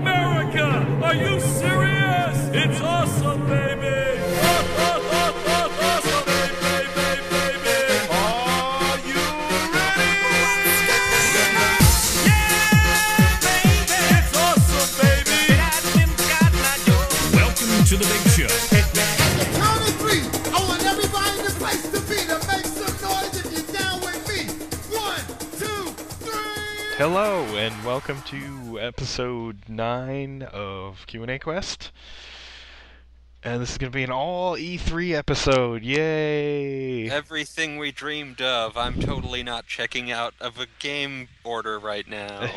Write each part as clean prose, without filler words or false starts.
America! Are you serious? It's awesome, baby! Awesome, baby! Are you ready? Yeah, baby! It's awesome, baby! Welcome to the big show. Count of three. I want everybody in the place to be to make some noise if you're down with me. 1, 2, 3. Hello, and welcome to episode 9 of Q&A Quest. And this is going to be an all E3 episode. Yay! Everything we dreamed of. I'm totally not checking out of a game order right now.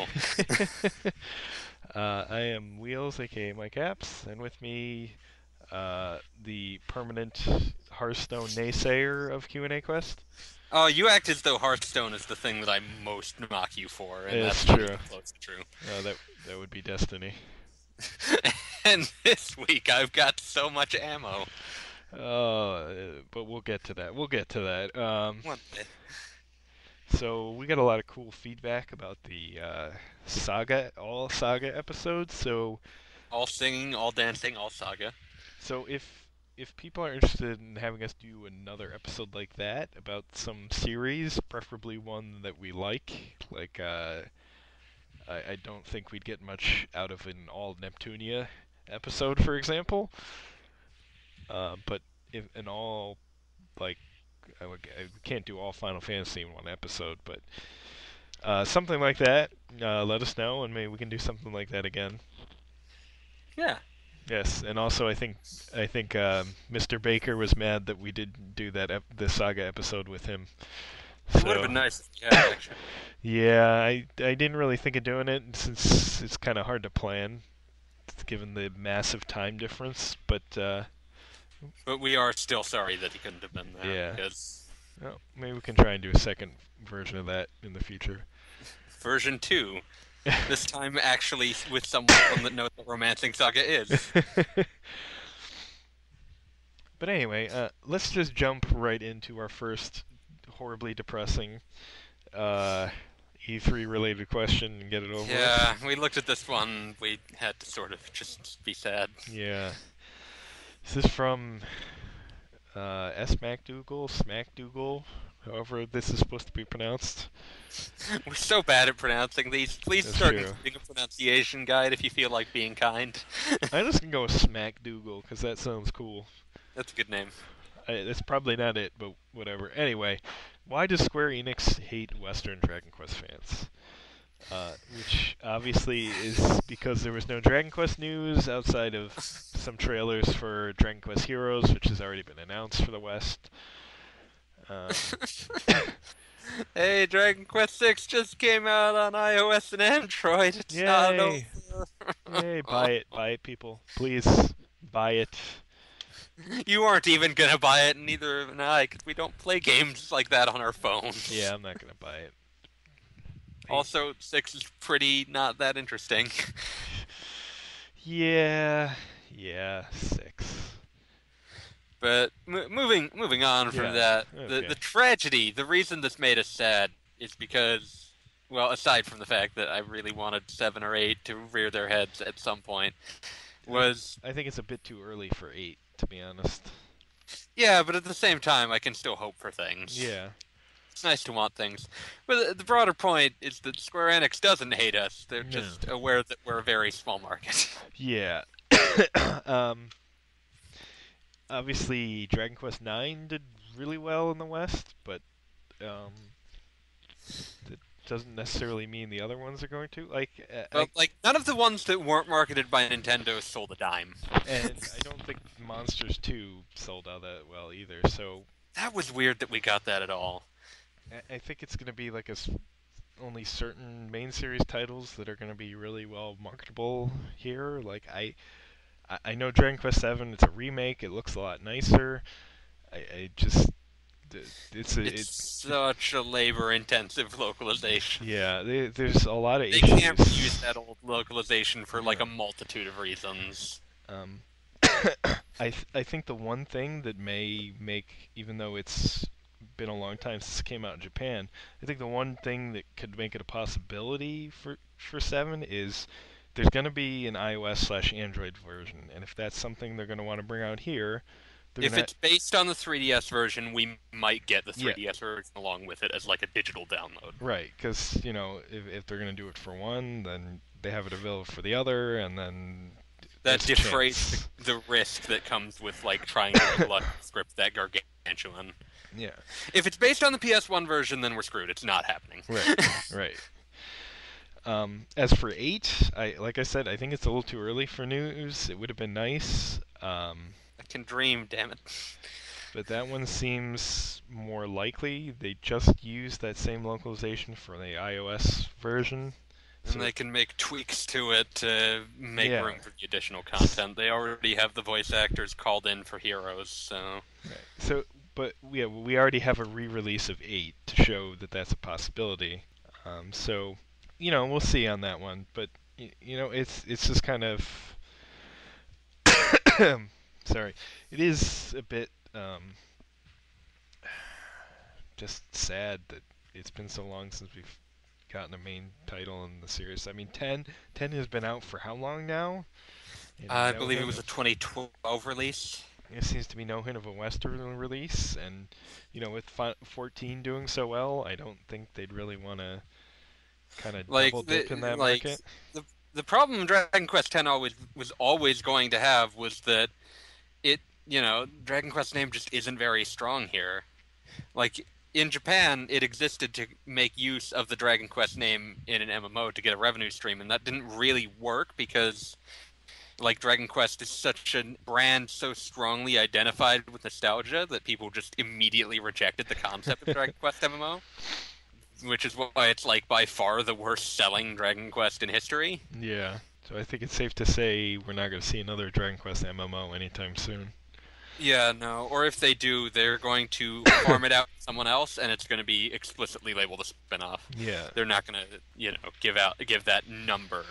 I am Wheels, aka Mike Apps, and with me, the permanent Hearthstone naysayer of Q&A Quest. Oh, you act as though Hearthstone is the thing that I most mock you for, and It's that's not true. even close to true. That would be Destiny. And this week I've got so much ammo. But we'll get to that. One day. So we got a lot of cool feedback about the all Saga episodes. So All singing, all dancing, all saga. if people are interested in having us do another episode like that about some series, preferably one that we like I don't think we'd get much out of an all Neptunia episode, for example. But if an all I can't do all Final Fantasy in one episode, but something like that. Let us know, and maybe we can do something like that again. Yeah. Yes, and also I think Mr. Baker was mad that we didn't do that the Saga episode with him. It would have been nice. Yeah, actually. Yeah, I didn't really think of doing it since it's kind of hard to plan, given the massive time difference. But But we are still sorry that he couldn't have been there. Yeah. Because well, maybe we can try and do a second version of that in the future. version 2, this time actually with someone that knows what Romancing Saga is. But anyway, let's just jump right into our first horribly depressing E3 related question and get it over Yeah, we looked at this one, we had to sort of just be sad. with. Yeah. This is from S. Smackdougal, however this is supposed to be pronounced. We're so bad at pronouncing these. Please That's start true. including a pronunciation guide if you feel like being kind. I'm just gonna go with Smackdougal because that sounds cool. That's a good name. That's probably not it, but whatever. Anyway, why does Square Enix hate Western Dragon Quest fans? Which obviously is because there was no Dragon Quest news outside of some trailers for Dragon Quest Heroes, which has already been announced for the West. Hey, Dragon Quest VI just came out on iOS and Android. It's not Yay. over. Hey, buy it, people. Please, buy it. You aren't even gonna buy it, and neither am I, because we don't play games like that on our phones. Yeah, I'm not gonna buy it. Also, 6 is pretty not that interesting. Yeah, 6. But moving on from Yeah, that, okay. the tragedy, the reason this made us sad is because, well, aside from the fact that I really wanted 7 or 8 to rear their heads at some point, was, I think it's a bit too early for 8, to be honest. yeah, but at the same time, I can still hope for things. Yeah. It's nice to want things. But the broader point is that Square Enix doesn't hate us. They're No. just aware that we're a very small market. Yeah. Obviously, Dragon Quest IX did really well in the West, but that doesn't necessarily mean the other ones are going to. But, none of the ones that weren't marketed by Nintendo sold a dime. And I don't think Monsters 2 sold out that well either. So That was weird that we got that at all. I think it's going to be like only certain main series titles that are going to be really well marketable here. Like I know Dragon Quest VII. It's a remake. It looks a lot nicer. I just It's such a labor-intensive localization. yeah. There's a lot of They issues. can't use that old localization for like a multitude of reasons. I think the one thing that may make, even though it's been a long time since it came out in Japan, I think the one thing that could make it a possibility for 7 is there's going to be an iOS/Android version, and if that's something they're going to want to bring out here, they're If gonna... it's based on the 3DS version, we might get the Yeah. 3DS version along with it as like a digital download. Right, because, if they're going to do it for one, then they have it available for the other, and then... That there's a defrays chance. the risk that comes with like trying to script that gargantuan. Yeah, If it's based on the PS1 version, then we're screwed. It's not happening. right. As for 8, like I said, I think it's a little too early for news. It would have been nice, I can dream, damn it. but that one seems more likely. They just used that same localization for the iOS version. And they can make tweaks to it to make Yeah. room for the additional content. They already have the voice actors called in for Heroes, so... But we already have a re-release of 8 to show that that's a possibility. So, we'll see on that one. But it's just kind of sorry. It is a bit just sad that it's been so long since we've gotten a main title in the series. I mean, 10 has been out for how long now? And I no believe it hint was a of- 2012 release. There seems to be no hint of a Western release, and with 14 doing so well, I don't think they'd really want to kind of Like, double dip in that like market. the problem Dragon Quest X was always going to have was that Dragon Quest name just isn't very strong here. Like, in Japan, it existed to make use of the Dragon Quest name in an MMO to get a revenue stream, and that didn't really work because, like, Dragon Quest is such a brand so strongly identified with nostalgia that people just immediately rejected the concept of Dragon Quest MMO, which is why it's, like, by far the worst-selling Dragon Quest in history. Yeah, so I think it's safe to say we're not going to see another Dragon Quest MMO anytime soon. Yeah, no. Or if they do, they're going to farm it out to someone else, and it's going to be explicitly labeled a spin-off. Yeah. They're not going to, give that number.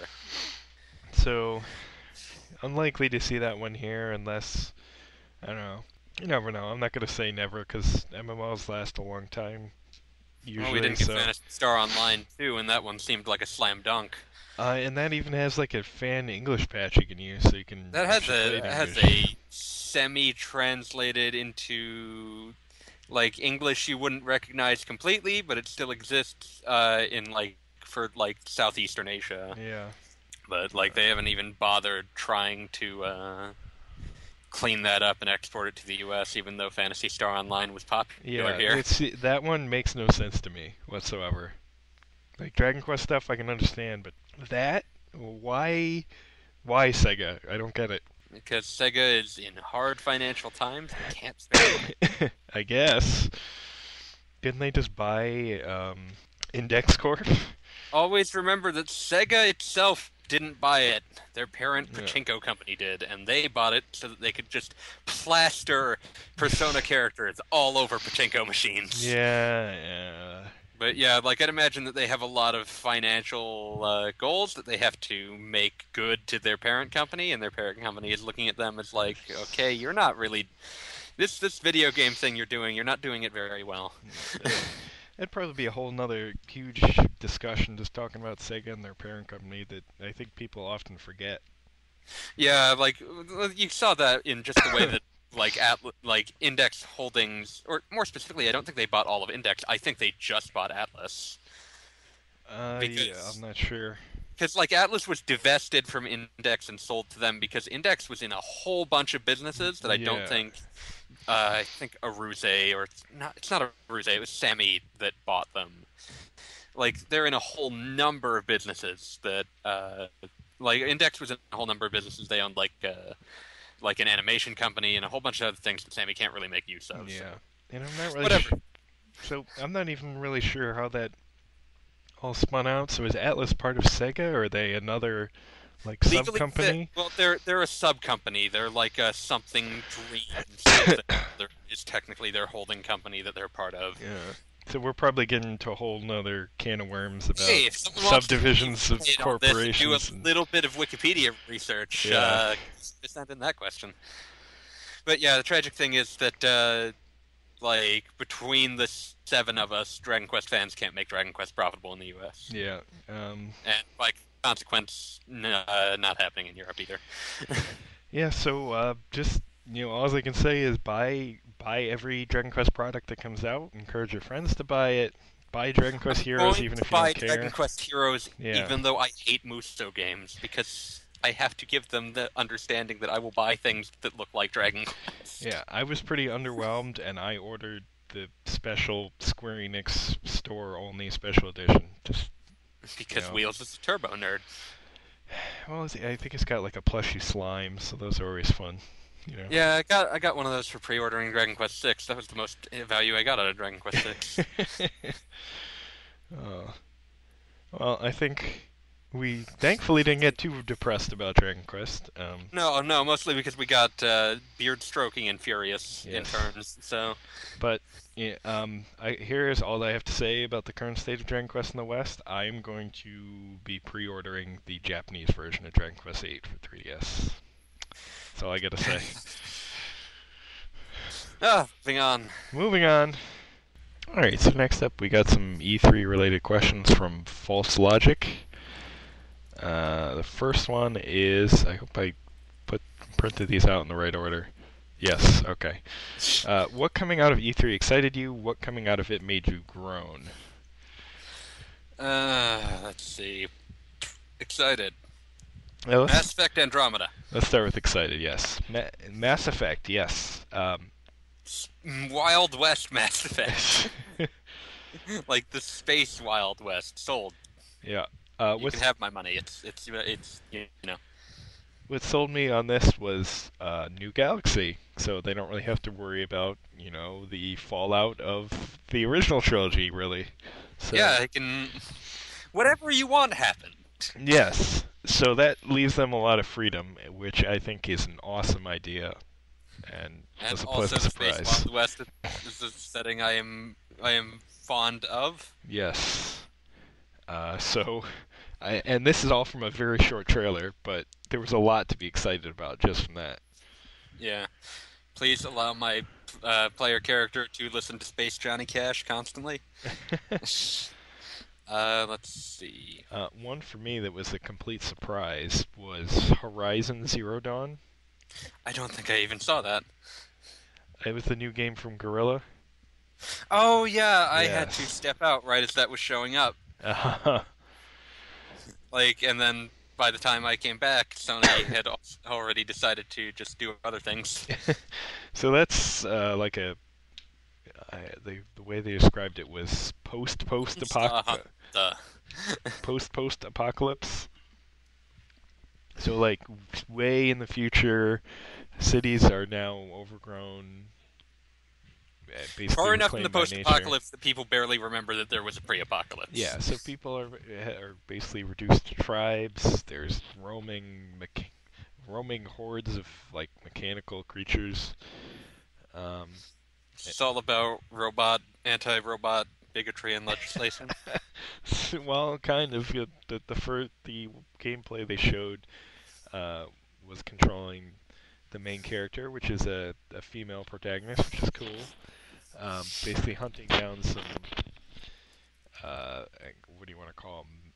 So, unlikely to see that one here unless, I don't know. You never know. I'm not going to say never because MMOs last a long time. Usually, Well, we didn't get so. Phantasy Star Online too, and that one seemed like a slam dunk. And that even has like a fan English patch you can use, so you can. That has actually play it in has English. a semi-translated into like English you wouldn't recognize completely, but it still exists for Southeastern Asia. Yeah. But like they haven't even bothered trying to clean that up and export it to the U.S., even though Phantasy Star Online was popular Yeah, here. that one makes no sense to me whatsoever. Like Dragon Quest stuff, I can understand, but that, why Sega? I don't get it. Because Sega is in hard financial times, they can't spend money. I guess. Didn't they just buy Index Corp? Always remember that Sega itself didn't buy it. Their parent Yeah. Pachinko company did, and they bought it so that they could just plaster Persona characters all over Pachinko machines. Yeah. But yeah, like I'd imagine that they have a lot of financial goals that they have to make good to their parent company, and their parent company is looking at them as like, okay, you're not really this video game thing you're doing. You're not doing it very well. That'd probably be a whole nother huge discussion just talking about Sega and their parent company that I think people often forget. Yeah, like you saw that in just the way that like Index Holdings, or more specifically, I don't think they bought all of Index. I think they just bought Atlas. Yeah, Because- I'm not sure. Because like Atlas was divested from Index and sold to them because Index was in a whole bunch of businesses that I Yeah. don't think. I think Aruze, or it's not Aruze. It was Sammy that bought them. Like they're in a whole number of businesses that like Index was in a whole number of businesses. They owned like an animation company and a whole bunch of other things that Sammy can't really make use of. Yeah. So. And I'm not really Whatever. So I'm not even really sure how that all spun out. So is Atlas part of Sega, or are they another like sub Legally, company? well, they're a sub company. They're like a something dream. Something is technically their holding company that they're part of. Yeah. So we're probably getting into a whole nother can of worms about Hey, if someone wants to subdivisions of participate on this and corporations. do a little bit of Wikipedia research. Yeah. Just send in that question. But yeah, the tragic thing is that like between the 7 of us, Dragon Quest fans can't make Dragon Quest profitable in the U.S. Yeah. And by consequence, not happening in Europe either. Yeah, so just all I can say is buy every Dragon Quest product that comes out. Encourage your friends to buy it. Buy Dragon Quest Heroes Going even to if you buy don't care. Dragon Quest Heroes, Yeah. even though I hate Muso games, because I have to give them the understanding that I will buy things that look like Dragon Quest. Yeah, I was pretty underwhelmed, and I ordered the special Square Enix store-only special edition. Just Because Yeah. Wheels is a turbo nerd. well, I think it's got like a plushy slime, so those are always fun. Yeah, I got one of those for pre-ordering Dragon Quest 6. That was the most value I got out of Dragon Quest 6. Well, I think we thankfully didn't get too depressed about Dragon Quest. No, mostly because we got beard stroking and Furious in Yes. turns. So But yeah, here's all I have to say about the current state of Dragon Quest in the West. I'm going to be pre-ordering the Japanese version of Dragon Quest VIII for 3DS. That's all I gotta say. moving on. Moving on. Alright, so next up we got some E3 related questions from False Logic. The first one is, I hope I printed these out in the right order. Yes, okay. What coming out of E3 excited you? What coming out of it made you groan? Let's see. Excited. Well, Mass Effect Andromeda. let's start with excited, yes. Mass Effect, yes. Wild West Mass Effect. Like the space Wild West. Sold. Yeah. You can have my money. It's What sold me on this was New Galaxy, so they don't really have to worry about, the fallout of the original trilogy, really. So, yeah, it can. Whatever you want happened. Yes. So that leaves them a lot of freedom, which I think is an awesome idea, and was And a also pleasant the space surprise. Wild West is a setting I am fond of. Yes. And this is all from a very short trailer, but there was a lot to be excited about just from that. Yeah. Please allow my player character to listen to Space Johnny Cash constantly. Let's see. One for me that was a complete surprise was Horizon Zero Dawn. I don't think I even saw that. It was the new game from Guerrilla. Oh yeah, I had to Yes. step out right as that was showing up. And then by the time I came back, Sony had already decided to just do other things. So that's the way they described it was post apocalypse. So like way in the future, cities are now overgrown. Basically Far enough in the reclaimed by nature. post-apocalypse that people barely remember that there was a pre-apocalypse. Yeah, so people are basically reduced to tribes. There's roaming hordes of like mechanical creatures. It's all about anti-robot bigotry and legislation. Well, kind of. The gameplay they showed was controlling the main character, which is a female protagonist, which is cool. Basically hunting down some, what do you want to call them?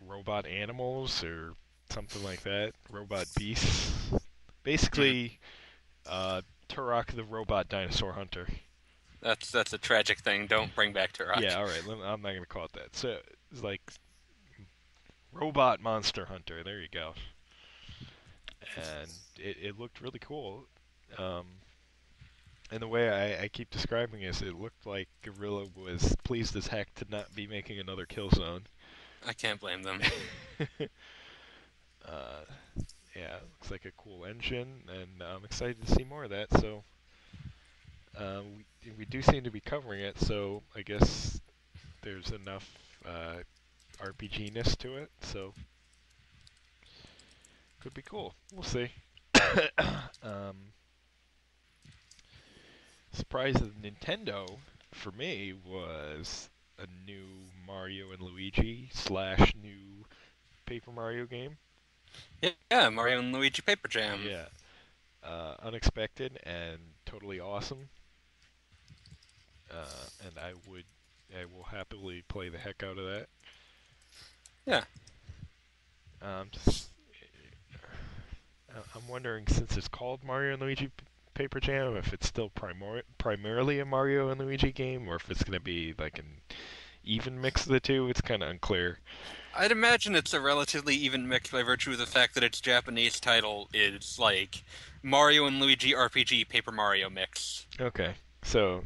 Robot animals or something like that. Robot beasts. Basically, Turok the robot dinosaur hunter. That's a tragic thing. Don't bring back Turok. Yeah, alright, I'm not going to call it that. So, it's like robot monster hunter, there you go. And it looked really cool. And the way I keep describing it is it looked like Guerrilla was pleased as heck to not be making another Killzone. I can't blame them. Yeah, it looks like a cool engine, and I'm excited to see more of that. So we do seem to be covering it, so I guess there's enough RPG-ness to it, so could be cool. We'll see. Surprise of Nintendo for me was a new Mario and Luigi / new Paper Mario game. Yeah, Mario and Luigi Paper Jam. Yeah. Unexpected and totally awesome. And I will happily play the heck out of that. Yeah. Just, I'm wondering, since it's called Mario and Luigi Paper Jam, if it's still primarily a Mario and Luigi game, or if it's going to be like an even mix of the two. It's kind of unclear. I'd imagine it's a relatively even mix by virtue of the fact that its Japanese title is like Mario and Luigi RPG Paper Mario mix. Okay, so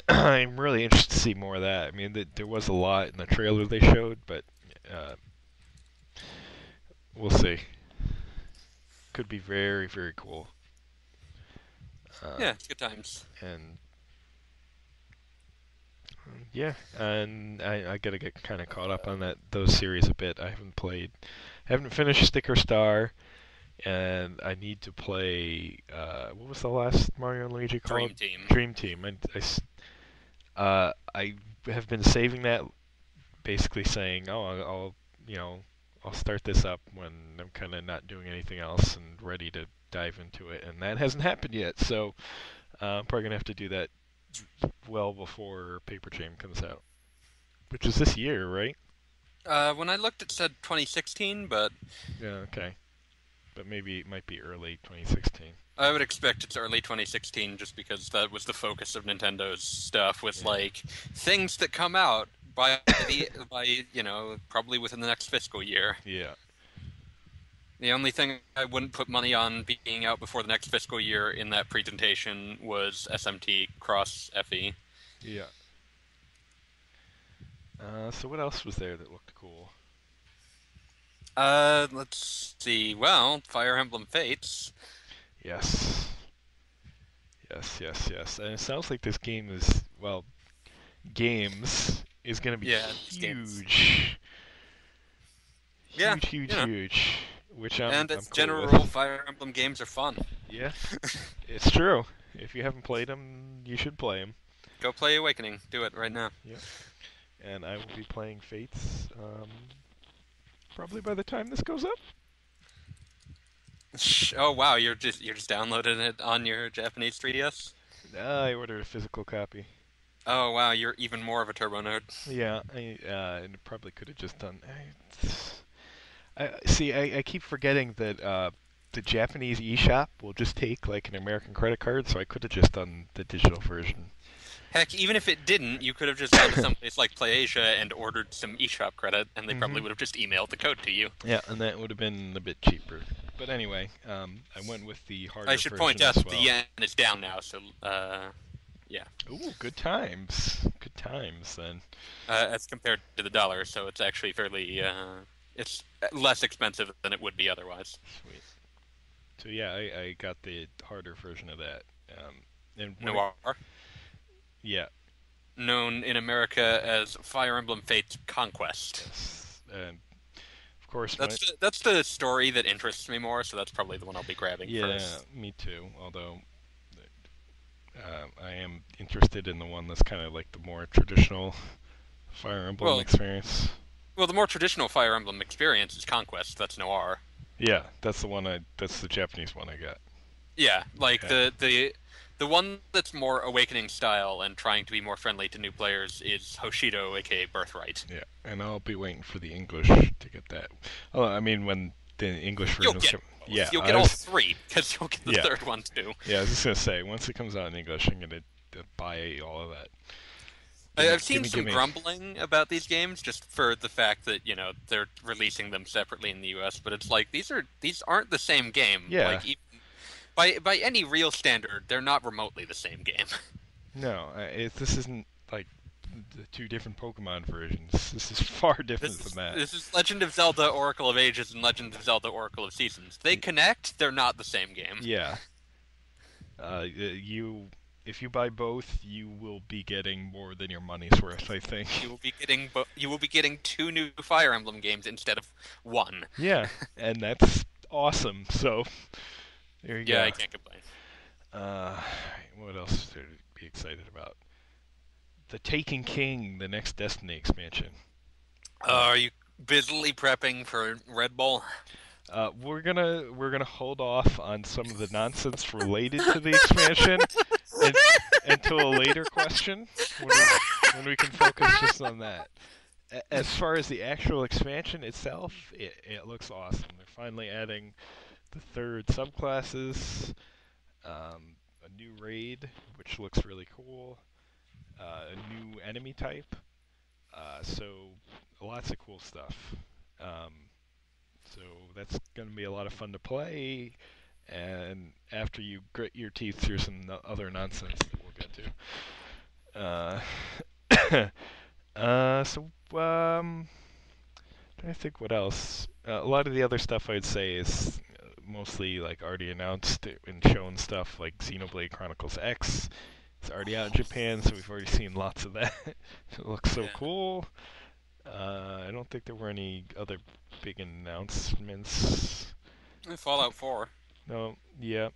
I'm really interested to see more of that. I mean, there was a lot in the trailer they showed, but we'll see. Could be very, very cool. Yeah, it's good times. And yeah, and I gotta get kind of caught up on those series a bit. I haven't finished Sticker Star, and I need to play. What was the last Mario and Luigi called? Dream Team. Dream Team. I have been saving that, basically saying, oh, I'll start this up when I'm kind of not doing anything else and ready to dive into it, and that hasn't happened yet. So I'm probably gonna have to do that well before Paper Jam comes out, which is this year, right? When I looked, it said 2016, but Yeah, okay. But maybe it might be early 2016. I would expect it's early 2016, just because that was the focus of Nintendo's stuff, with like things that come out by probably within the next fiscal year. Yeah. The only thing I wouldn't put money on being out before the next fiscal year in that presentation was SMT Cross FE. Yeah. So what else was there that looked cool? Let's see. Well, Fire Emblem Fates. Yes. Yes. And it sounds like this game is, games is going to be huge. Yeah, Huge. Which I'm as cool general, with. Fire Emblem games are fun. Yeah, it's true. If you haven't played them, you should play them. Go play Awakening. Do it right now. Yeah. And I will be playing Fates probably by the time this goes up. Oh wow, you're just downloading it on your Japanese 3DS? I ordered a physical copy. Oh wow, you're even more of a turbo nerd. Yeah, and probably could have just done. I keep forgetting that the Japanese eShop will just take like an American credit card, so I could have just done the digital version. Heck, even if it didn't, you could have just gone to someplace like PlayAsia and ordered some eShop credit, and they probably would have just emailed the code to you. Yeah, and that would have been a bit cheaper. But anyway, I went with the harder version. I should point out that the yen is down now, so yeah. Ooh, good times. Good times then. As compared to the dollar, so it's actually fairly it's less expensive than it would be otherwise. Sweet. So yeah, I got the harder version of that. And Noir. Yeah. Known in America as Fire Emblem Fates Conquest. Yes. And of course, that's the story that interests me more, so that's probably the one I'll be grabbing first. Yeah, me too. Although I am interested in the one that's kind of like the more traditional Fire Emblem experience. Well, the more traditional Fire Emblem experience is Conquest. That's Noir. Yeah, that's the one. That's the Japanese one I got. Yeah, like the one that's more Awakening style and trying to be more friendly to new players is Hoshido, aka Birthright. Yeah, and I'll be waiting for the English to get that. Oh, I mean, when the English version you'll get all three, because you'll get the third one too. Yeah, I was just gonna say, once it comes out in English, I'm gonna buy all of that. I've seen some grumbling about these games just for the fact that, they're releasing them separately in the US, but it's like these aren't the same game. Yeah. Like, by any real standard, they're not remotely the same game. No, this isn't like the two different Pokemon versions. This is far different than that. This is Legend of Zelda Oracle of Ages and Legend of Zelda Oracle of Seasons. They connect, they're not the same game. Yeah. If you buy both, you will be getting more than your money's worth, I think. You will be getting two new Fire Emblem games instead of one. Yeah, and that's awesome. So there you go. Yeah, I can't complain. What else is there to be excited about? The Taken King, the next Destiny expansion. Are you busily prepping for Red Bull? We're gonna hold off on some of the nonsense related to the expansion until a later question when we can focus just on that. as far as the actual expansion itself, it looks awesome. They're finally adding the third subclasses, a new raid, which looks really cool, a new enemy type, so lots of cool stuff. Um, so that's going to be a lot of fun to play, and after you grit your teeth through some other nonsense that we'll get to. Trying to think what else. A lot of the other stuff I'd say is mostly like already announced and shown stuff like Xenoblade Chronicles X. It's already out in Japan, so we've already seen lots of that. It looks so cool. I don't think there were any other big announcements. Fallout 4. No, yeah.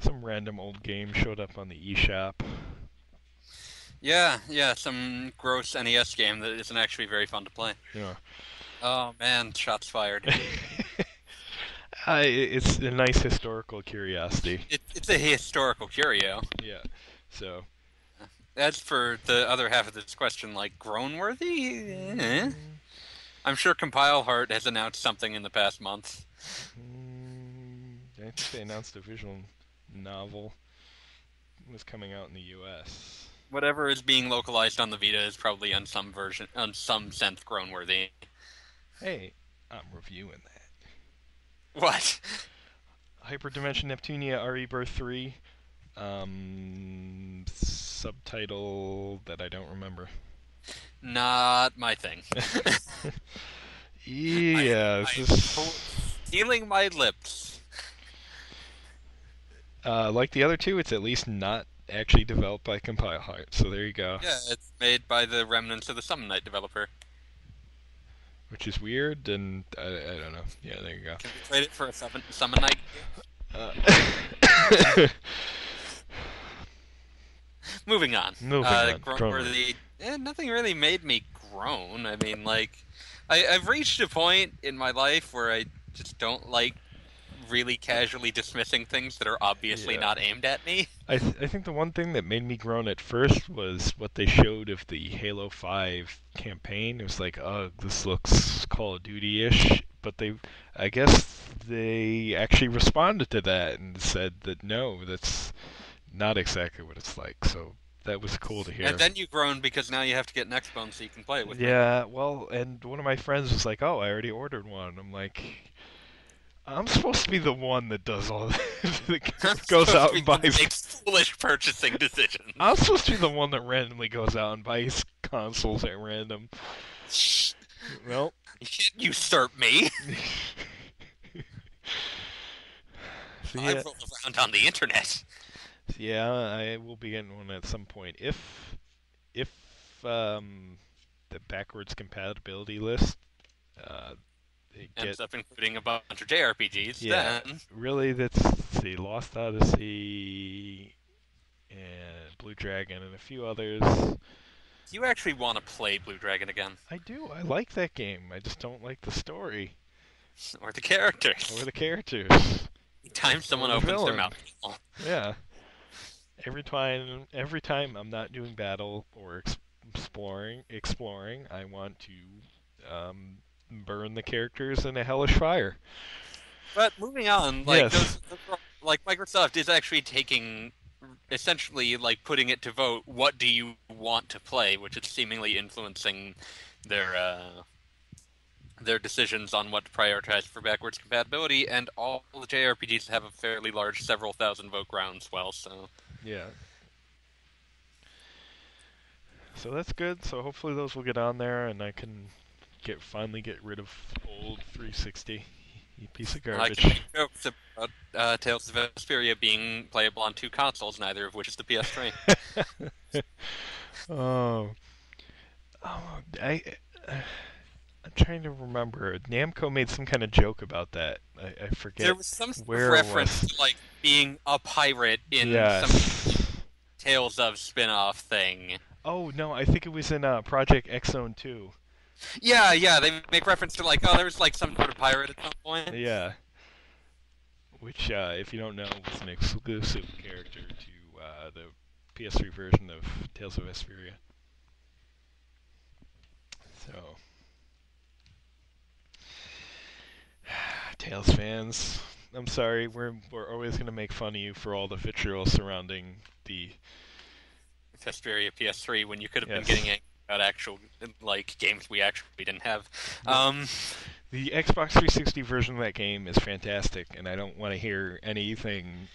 Some random old game showed up on the eShop. Yeah, some gross NES game that isn't actually very fun to play. Yeah. Oh man, shots fired. It's a nice historical curiosity. It's a historical curio. Yeah. So. As for the other half of this question, like grown-worthy, I'm sure Compile Heart has announced something in the past month. I think they announced a visual novel. It was coming out in the U.S. Whatever is being localized on the Vita is probably on some sense grown-worthy. Hey, I'm reviewing that. What? Hyperdimension Neptunia Rebirth 3. Subtitle that I don't remember. Not my thing. Yeah, Sealing my lips. Like the other two, it's at least not actually developed by Compile Heart, so there you go. Yeah, it's made by the remnants of the Summon Night developer. Which is weird, and I don't know. Yeah, there you go. Can we trade it for a Summon Night? Moving on. Grown-worthy. Nothing really made me groan. I mean, like, I've reached a point in my life where I just don't like really casually dismissing things that are obviously not aimed at me. I think the one thing that made me groan at first was what they showed of the Halo 5 campaign. It was like, oh, this looks Call of Duty-ish, but I guess they actually responded to that and said that no, that's not exactly what it's like. So that was cool to hear. And then you groan because now you have to get an Xbox so you can play it with me. Yeah, well, and one of my friends was like, oh, I already ordered one. I'm like, I'm supposed to be the one that does all this. That goes out and buys. Makes foolish purchasing decisions. I'm supposed to be the one that randomly goes out and buys consoles at random. Well, you can't usurp me. So, I roll around on the internet. Yeah, I will be getting one at some point. If the backwards compatibility list ends up including a bunch of JRPGs, then really that's the Lost Odyssey and Blue Dragon and a few others. You actually want to play Blue Dragon again? I do. I like that game. I just don't like the story or the characters. Anytime someone opens their mouth. Yeah. Every time I'm not doing battle or exploring, I want to burn the characters in a hellish fire. But moving on, like like Microsoft is actually taking, essentially like putting it to vote. What do you want to play? Which is seemingly influencing their decisions on what to prioritize for backwards compatibility. And all the JRPGs have a fairly large, several thousand vote groundswell. So. Yeah. So that's good. So hopefully those will get on there, and I can finally get rid of old 360. You piece of garbage. I can make jokes about Tales of Vesperia being playable on two consoles, neither of which is the PS3. I'm trying to remember. Namco made some kind of joke about that. I forget. There was some where reference to like being a pirate in some Tales of spin-off thing. Oh no, I think it was in Project X Zone 2. Yeah, they make reference to like, oh, there was like some sort of pirate at some point. Yeah. Which, if you don't know, was an exclusive character to the PS3 version of Tales of Vesperia. Tales fans, I'm sorry. We're always gonna make fun of you for all the vitriol surrounding the Vesperia PS3 when you could have Yes. been getting about actual like games we actually didn't have. The Xbox 360 version of that game is fantastic, and I don't want to hear anything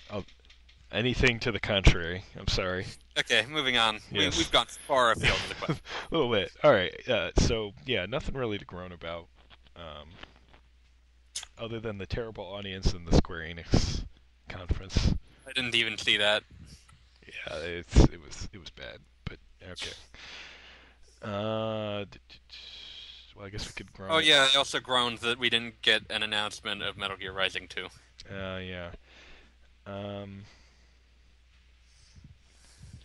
to the contrary. I'm sorry. Okay, moving on. Yes. We've gone far afield of the question. A little bit. All right. So yeah, nothing really to groan about, other than the terrible audience in the Square Enix conference. I didn't even see that. Yeah, it was bad, but okay. Well, I guess we could groan. Oh yeah, I also groaned that we didn't get an announcement of Metal Gear Rising 2. Yeah.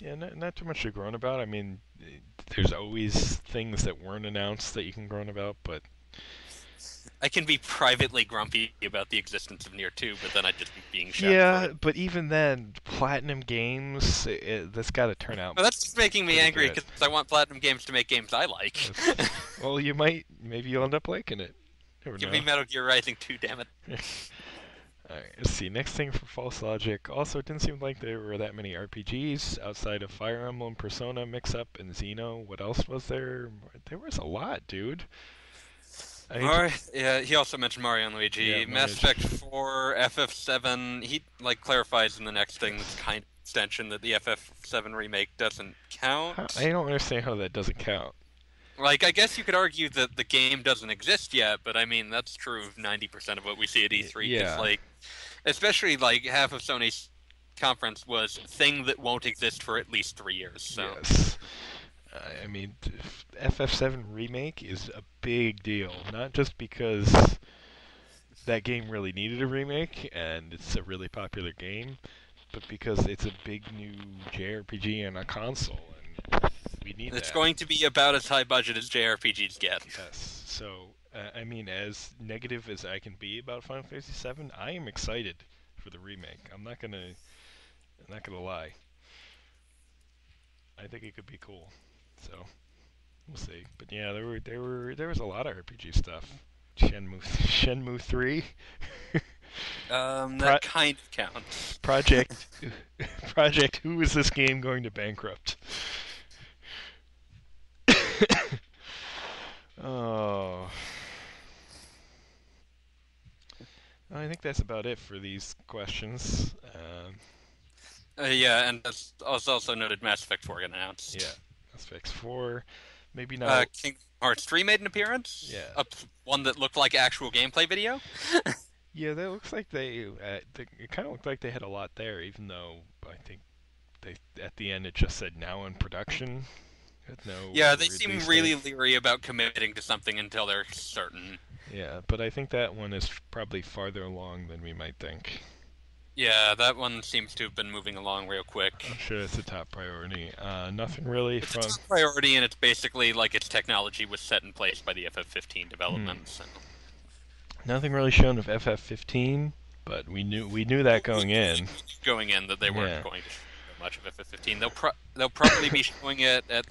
Yeah, not too much to groan about. I mean, there's always things that weren't announced that you can groan about, but I can be privately grumpy about the existence of Nier 2, but then I'd just be being shouted. yeah, but even then, Platinum Games, that's got to turn out. Well, that's just making me pretty angry good. because I want Platinum Games to make games I like. Well, maybe you'll end up liking it. Never Give know. me Metal Gear Rising 2, damn it. Alright, let's see. Next thing for False Logic. Also, it didn't seem like there were that many RPGs outside of Fire Emblem, Persona, Mix-Up, and Xeno. What else was there? There was a lot, dude. Yeah, he also mentioned Mario and Luigi. Yeah, Mass Mario. Effect 4, FF7. He clarifies in the next thing that's kind of extension that the FF7 remake doesn't count. I don't understand how that doesn't count. I guess you could argue that the game doesn't exist yet, but I mean that's true of 90% of what we see at E3. 'Cause, Yeah. especially half of Sony's conference was thing that won't exist for at least 3 years. So. Yes. I mean, FF7 Remake is a big deal. Not just because that game really needed a remake, and it's a really popular game, but because it's a big new JRPG on a console, and we need It's that. going to be about as high budget as JRPGs get. Yes. So, I mean, as negative as I can be about Final Fantasy VII, I am excited for the remake. I'm not gonna lie. I think it could be cool. So, we'll see. But yeah, there was a lot of RPG stuff. Shenmue 3, That kind of counts. Project. Who is this game going to bankrupt? Oh. I think that's about it for these questions. Yeah, and as also noted, Mass Effect 4 got announced. Yeah, Mass Effect 4. Maybe not. Kingdom Hearts 3 made an appearance. Yeah. One that looked like actual gameplay video. Yeah, that looks like it kind of looked like they had a lot there, even though I think at the end it just said now in production. With no Yeah, they release seem date. really leery about committing to something until they're certain. Yeah, but I think that one is probably farther along than we might think. Yeah, that one seems to have been moving along real quick. I'm sure it's a top priority. Nothing really It's from. a top priority, and it's basically like its technology was set in place by the FF15 development. So. Nothing really shown of FF15, but we knew that going in. Going in that they weren't Yeah. going to show much of FF15. They'll probably be showing it at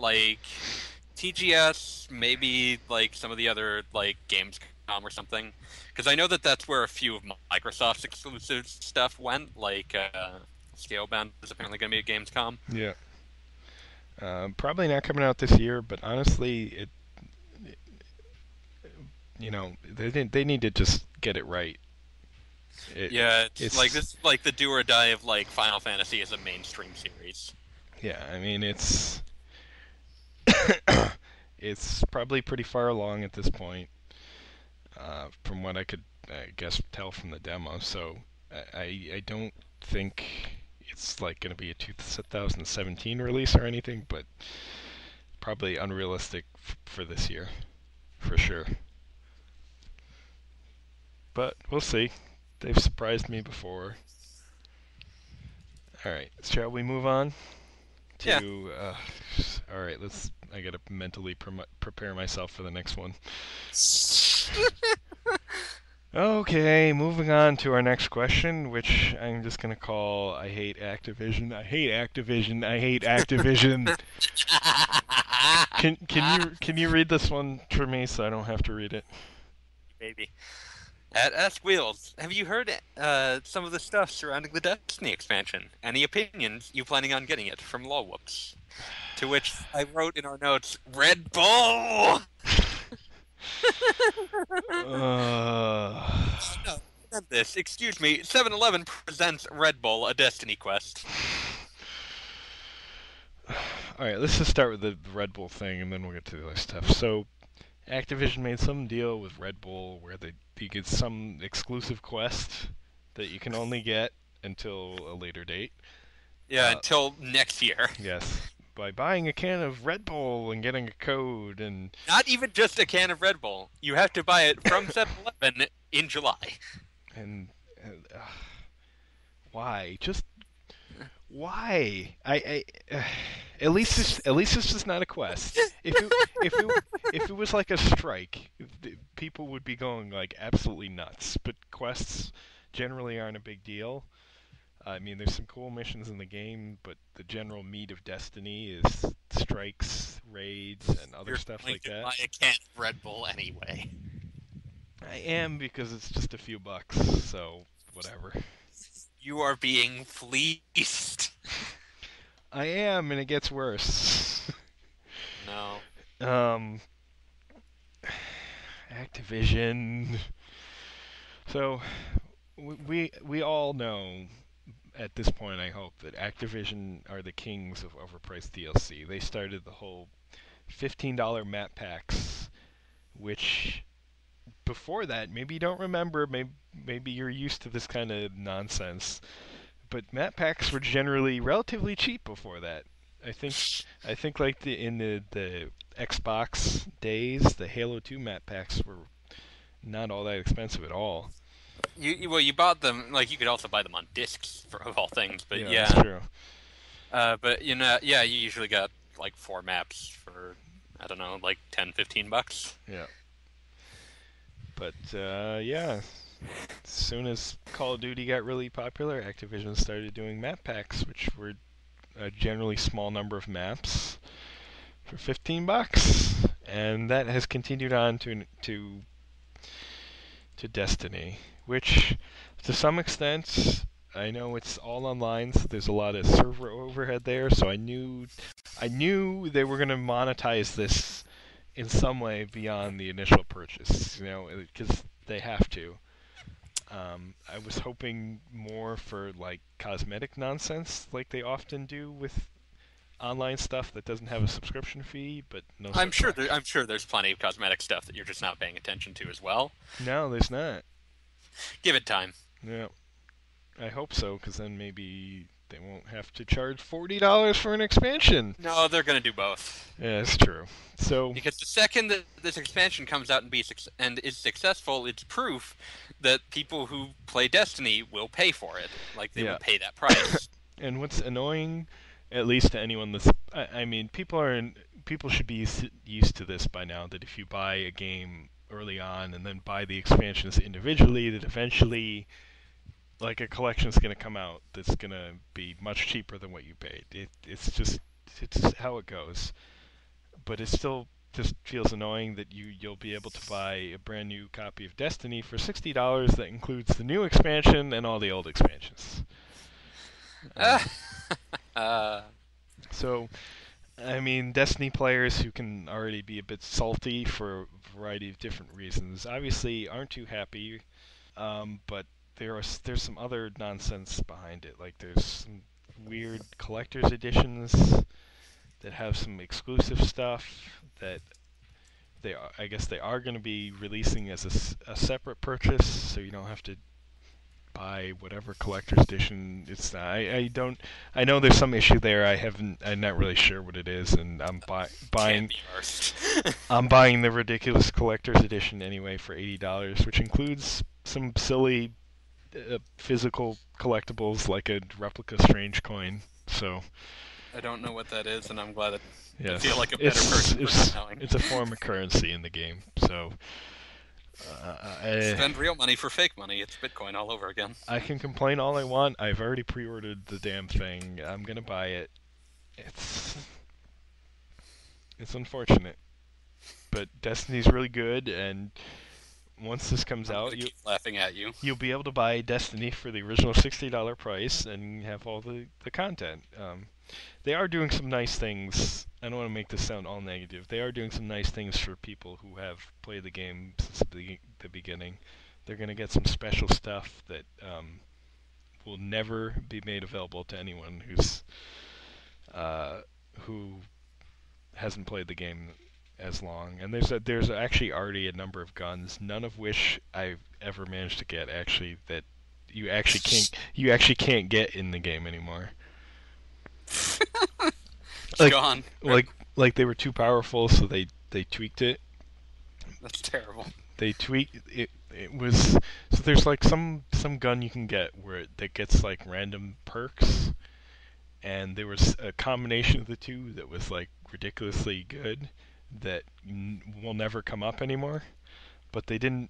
TGS, maybe some of the other Gamescom or something. Because I know that's where a few of Microsoft's exclusive stuff went. Scalebound is apparently going to be at Gamescom. Yeah. Probably not coming out this year, but honestly, they need to just get it right. It's this is the do or die of Final Fantasy as a mainstream series. Yeah, I mean it's it's probably pretty far along at this point, from what I could tell from the demo. So I don't think it's going to be a 2017 release or anything, but probably unrealistic for this year, for sure. But we'll see. They've surprised me before. Alright, shall we move on? Yeah. Alright, I gotta mentally prepare myself for the next one. Okay, moving on to our next question, which I'm just gonna call I hate Activision. I hate Activision. I hate Activision. Can you read this one for me so I don't have to read it? Maybe. At Ask Wheels, have you heard some of the stuff surrounding the Destiny expansion? Any opinions? You planning on getting it from Lawwhoops? To which I wrote in our notes, Red Bull! No, this. Excuse me. 7-Eleven presents Red Bull, a Destiny quest. Alright, let's just start with the Red Bull thing, and then we'll get to the other stuff. So, Activision made some deal with Red Bull where you get some exclusive quest that you can only get until a later date. Yeah, until next year. Yes. By buying a can of Red Bull and getting a code and... Not even just a can of Red Bull. You have to buy it from 7-Eleven in July. And... why? Just... Why? At least this is not a quest. If it was like a strike, people would be going like absolutely nuts. But quests generally aren't a big deal. I mean, there's some cool missions in the game, but the general meat of Destiny is strikes, raids, and other stuff like that. Buy a can of Red Bull anyway. I am, because it's just a few bucks, so whatever. You are being fleeced. I am, and it gets worse. No. Activision. So, we all know, at this point, I hope, that Activision are the kings of overpriced DLC. They started the whole $15 map packs, which... Before that, maybe you don't remember, maybe you're used to this kind of nonsense, but map packs were generally relatively cheap before that. I think like in the Xbox days, the Halo 2 map packs were not all that expensive at all. You bought them, like, you could also buy them on discs, of all things, but yeah. That's true. But, you usually got, like, 4 maps for, I don't know, like $10-15. Yeah. But, yeah, as soon as Call of Duty got really popular, Activision started doing map packs, which were a generally small number of maps for $15, and that has continued on to Destiny, which, to some extent, I know it's all online, so there's a lot of server overhead there, so I knew they were going to monetize this in some way beyond the initial purchase, because they have to. I was hoping more for like cosmetic nonsense, like they often do with online stuff that doesn't have a subscription fee, but no. I'm sure there's plenty of cosmetic stuff that you're just not paying attention to as well. No, there's not. Give it time. Yeah, I hope so, because then maybe they won't have to charge $40 for an expansion. No, they're going to do both. Yeah, it's true. So because the second that this expansion comes out and is successful, it's proof that people who play Destiny will pay for it. Like, they will pay that price. And what's annoying, at least to anyone that's... I mean, people should be used to this by now, that if you buy a game early on and then buy the expansions individually, that eventually... like a collection's going to come out that's going to be much cheaper than what you paid. It's how it goes. But it still just feels annoying that you'll be able to buy a brand new copy of Destiny for $60 that includes the new expansion and all the old expansions. So, I mean, Destiny players who can already be a bit salty for a variety of different reasons obviously aren't too happy, but there's some other nonsense behind it. Like, there's some weird collector's editions that have some exclusive stuff that I guess they are going to be releasing as a separate purchase, so you don't have to buy whatever collector's edition it's not. I know there's some issue there. I'm not really sure what it is, and I'm buying I'm buying the ridiculous collector's edition anyway for $80, which includes some silly physical collectibles like a replica Strange Coin. So I don't know what that is, and I'm glad that yes. I feel like a better person for not knowing. It's a form of currency in the game, so spend real money for fake money. It's Bitcoin all over again. I can complain all I want. I've already pre-ordered the damn thing. I'm gonna buy it. It's unfortunate, but Destiny's really good, and once this comes I'm out, gonna keep laughing at you. you'll be able to buy Destiny for the original $60 price and have all the content. They are doing some nice things. I don't want to make this sound all negative. They are doing some nice things for people who have played the game since the beginning. They're going to get some special stuff that will never be made available to anyone who hasn't played the game as long. And there's actually already a number of guns, none of which I've ever managed to get actually, that you actually can't get in the game anymore. Gone. Like they were too powerful, so they tweaked it. That's terrible. They tweaked it. It was so there's like some gun you can get that gets like random perks, and there was a combination of the two that was like ridiculously good that will never come up anymore. But they didn't.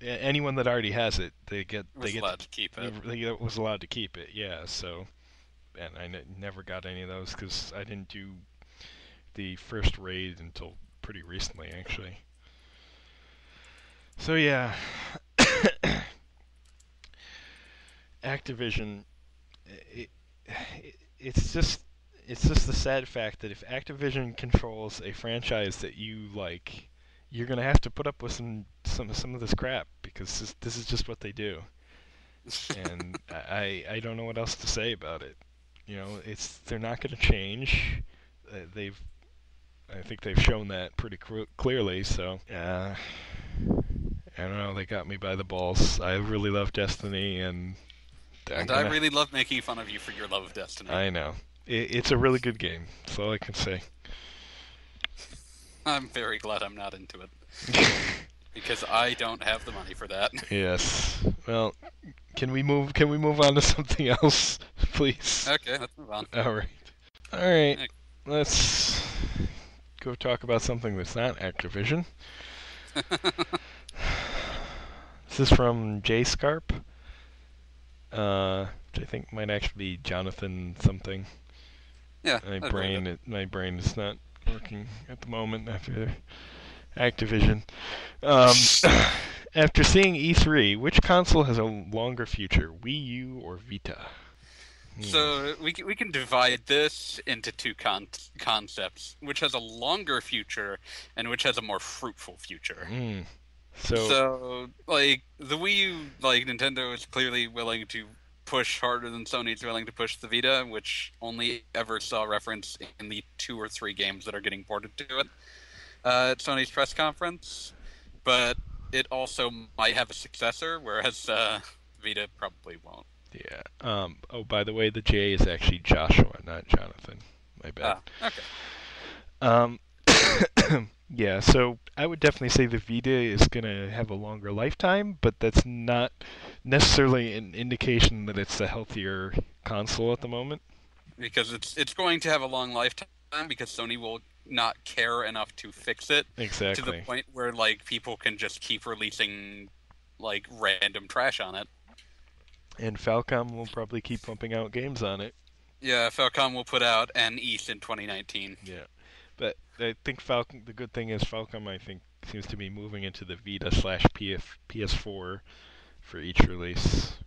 Anyone that already has it, Was allowed to keep it. They was allowed to keep it. Yeah. So, and I never got any of those because I didn't do the first raid until pretty recently, actually. So yeah, Activision. It's just the sad fact that if Activision controls a franchise that you like, you're gonna have to put up with some of this crap because this is just what they do. And I don't know what else to say about it. You know, they're not gonna change. I think they've shown that pretty clearly. So I don't know. They got me by the balls. I really love Destiny, and I really love making fun of you for your love of Destiny. I know. It's a really good game. That's all I can say. I'm very glad I'm not into it. Because I don't have the money for that. Yes. Well, can we move on to something else, please? Okay, let's move on. All right. Let's go talk about something that's not Activision. This is from J Scarp, which I think might actually be Jonathan something. Yeah. My brain is not working at the moment after Activision. After seeing E3, which console has a longer future, Wii U or Vita? So we can divide this into two concepts, which has a longer future and which has a more fruitful future. So like the Wii U, like Nintendo is clearly willing to push harder than Sony's willing to push the Vita, which only ever saw reference in the 2 or 3 games that are getting ported to it at Sony's press conference. But it also might have a successor, whereas Vita probably won't. Yeah. Oh, by the way, the J is actually Joshua, not Jonathan. My bad. Okay. Yeah, so I would definitely say the Vita is going to have a longer lifetime, but that's not necessarily an indication that it's a healthier console at the moment. Because it's going to have a long lifetime because Sony will not care enough to fix it. Exactly. To the point where like people can just keep releasing like random trash on it. And Falcom will probably keep pumping out games on it. Yeah, Falcom will put out an East in 2019. Yeah. But I think the good thing is Falcom, I think, seems to be moving into the Vita/PS4 for each release.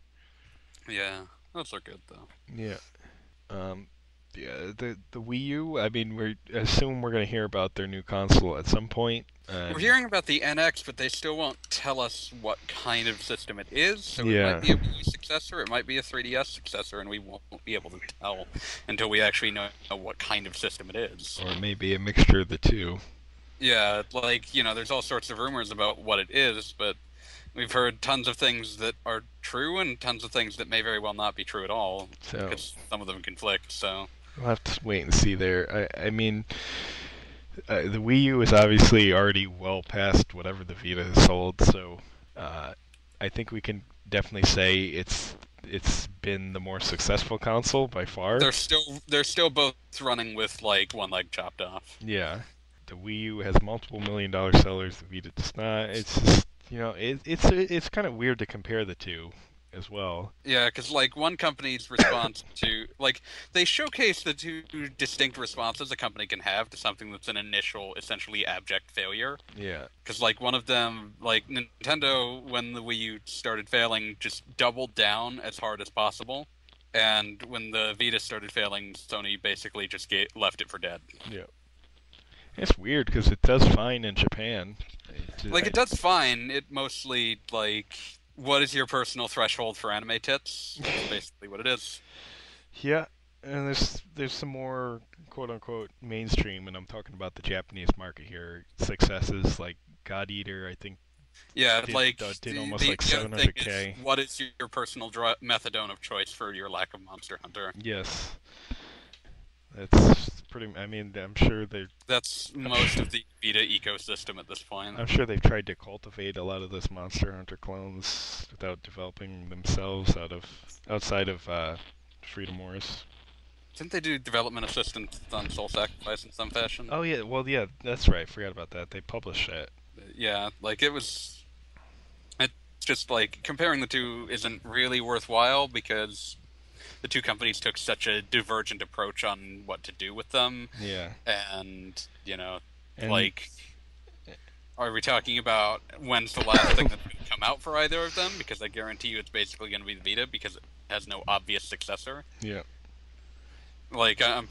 Yeah, those are good though. Yeah. Yeah, the Wii U, I mean, we assume we're going to hear about their new console at some point. We're hearing about the NX, but they still won't tell us what kind of system it is. So yeah. It might be a Wii U successor, it might be a 3DS successor, and we won't be able to tell until we actually know what kind of system it is. Or maybe a mixture of the two. Yeah, like, there's all sorts of rumors about what it is, but we've heard tons of things that are true and tons of things that may very well not be true at all, because some of them conflict, so... We'll have to wait and see there. I mean, the Wii U is obviously already well past whatever the Vita has sold, so I think we can definitely say it's been the more successful console by far. They're still both running with like one leg chopped off. Yeah, the Wii U has multiple $1 million sellers. The Vita does not. It's just it's kind of weird to compare the two. as well. Yeah, because like one company's response to like they showcase the two distinct responses a company can have to something that's an initial, essentially abject failure. Yeah. Because like one of them, like Nintendo, when the Wii U started failing, just doubled down as hard as possible, and when the Vita started failing, Sony basically just left it for dead. Yeah. It's weird because it does fine in Japan. Like, it does fine. It mostly, like, what is your personal threshold for anime tits? That's basically what it is. Yeah, and there's some more quote-unquote mainstream, and I'm talking about the Japanese market here, successes like God Eater, I think. Yeah, did almost like the other 700K. thing is, what is your personal methadone of choice for your lack of Monster Hunter? Yes. That's pretty. I mean, That's most of the Vita ecosystem at this point. I'm sure they've tried to cultivate a lot of those Monster Hunter clones without developing themselves outside of Freedom Wars. Didn't they do development assistance on Soul Sacrifice in some fashion? Oh yeah, well yeah, that's right. I forgot about that. They published that. Yeah, like it's just like comparing the two isn't really worthwhile because the two companies took such a divergent approach on what to do with them. Yeah. And, like, are we talking about when's the last thing that's going to come out for either of them? Because I guarantee you it's basically going to be the Vita because it has no obvious successor. Yeah. Like, I'm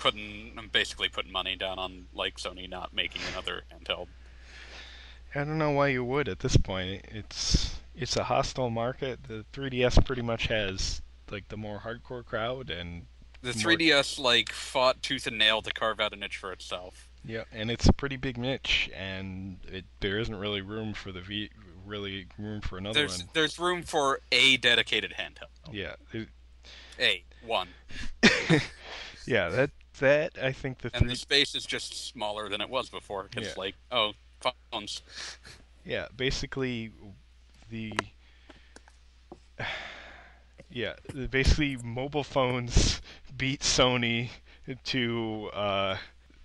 basically putting money down on, like, Sony not making another handheld. I don't know why you would at this point. It's a hostile market. The 3DS pretty much has like the more hardcore crowd, and the 3DS like fought tooth and nail to carve out a niche for itself. Yeah, and it's a pretty big niche, and there isn't really room for another one. There's room for a dedicated handheld. Yeah, one. Yeah, that I think and the space is just smaller than it was before because phones. Yeah, basically basically mobile phones beat Sony to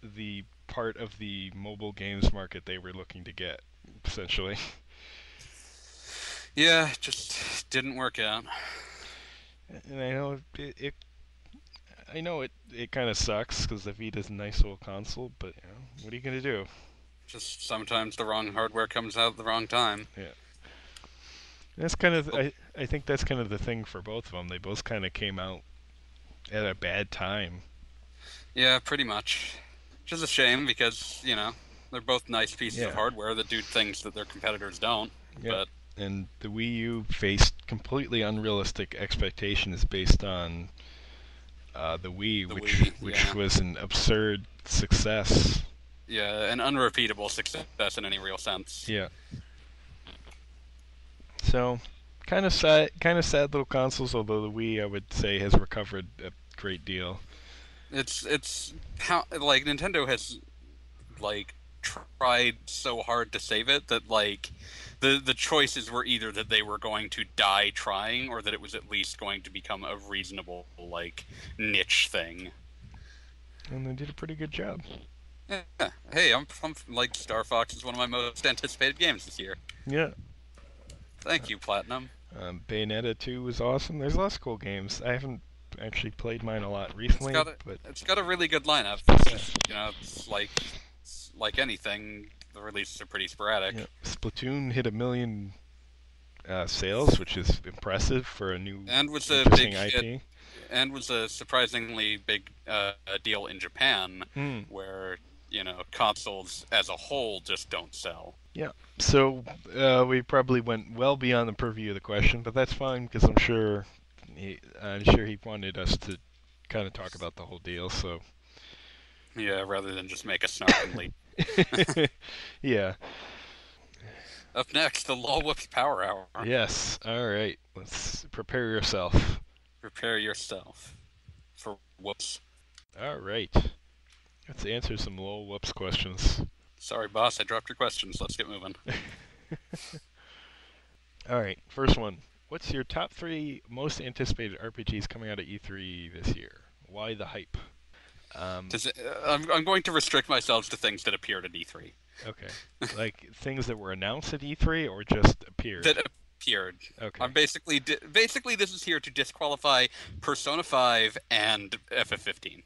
the part of the mobile games market they were looking to get, essentially. Yeah, it just didn't work out. And I know it kind of sucks because the Vita's a nice little console, but what are you gonna do? Just sometimes the wrong hardware comes out at the wrong time. Yeah. That's kind of I think that's kind of the thing for both of them. They both kind of came out at a bad time. Yeah, pretty much. Which is a shame because, they're both nice pieces of hardware that do things that their competitors don't. Yeah. And the Wii U faced completely unrealistic expectations based on the Wii, which was an absurd success. Yeah, an unrepeatable success in any real sense. Yeah. So, kind of sad little consoles. Although the Wii, I would say, has recovered a great deal. It's how like Nintendo has like tried so hard to save it that like the choices were either that they were going to die trying or that it was at least going to become a reasonable like niche thing. And they did a pretty good job. Yeah. Hey, I'm like Star Fox is one of my most anticipated games this year. Yeah. Thank you, Platinum. Bayonetta 2 was awesome. There's lots of cool games. I haven't actually played mine a lot recently, it's got a really good lineup. It's like anything. The releases are pretty sporadic. Yeah. Splatoon hit 1 million sales, which is impressive for a new and was a big IP. Hit, and was a surprisingly big deal in Japan, where consoles as a whole just don't sell. Yeah. So we probably went well beyond the purview of the question, but that's fine because I'm sure he wanted us to kind of talk about the whole deal. So. Yeah, rather than just make a snarkingly. Yeah. Up next, the Lol Whoops Power Hour. Yes. All right. Let's prepare yourself. Prepare yourself for whoops. All right. Let's answer some Lol Whoops questions. Sorry, boss. I dropped your questions. Let's get moving. All right. First one. What's your top 3 most anticipated RPGs coming out at E3 this year? Why the hype? I'm going to restrict myself to things that appeared at E3. Okay. Like things that were announced at E3 or just appeared? appeared. Okay. I'm basically this is here to disqualify Persona 5 and FF15.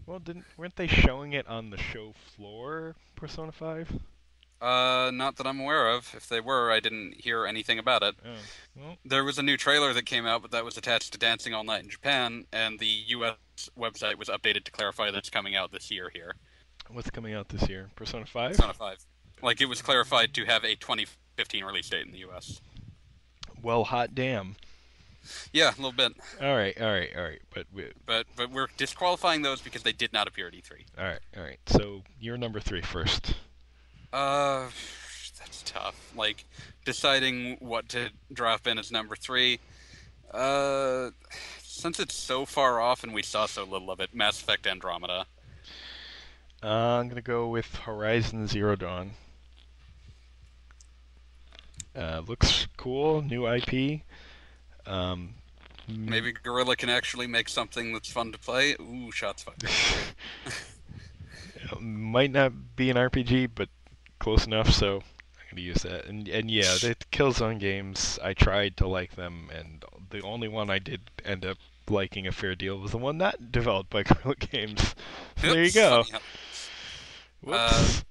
Well, weren't they showing it on the show floor, Persona 5? Not that I'm aware of. If they were, I didn't hear anything about it. Oh, well, There was a new trailer that came out, but that was attached to Dancing All Night in Japan, and the US website was updated to clarify that it's coming out this year here. what's coming out this year? Persona 5? Persona 5. Like, it was clarified to have a 2015 release date in the US. Well, hot damn. Yeah, a little bit. All right. But But we're disqualifying those because they did not appear at E3. all right. So you're number 3 first. That's tough. Like, deciding what to drop in as number 3. Since it's so far off and we saw so little of it, Mass Effect Andromeda. I'm gonna go with Horizon Zero Dawn. Looks cool, new IP. Maybe Guerrilla can actually make something that's fun to play. Ooh, shots fired. Might not be an RPG, but close enough, so I'm gonna use that. And yeah, the Killzone games, I tried to like them, and the only one I did end up liking a fair deal was the one not developed by Guerrilla Games. So there you Oops, go. funny Whoops.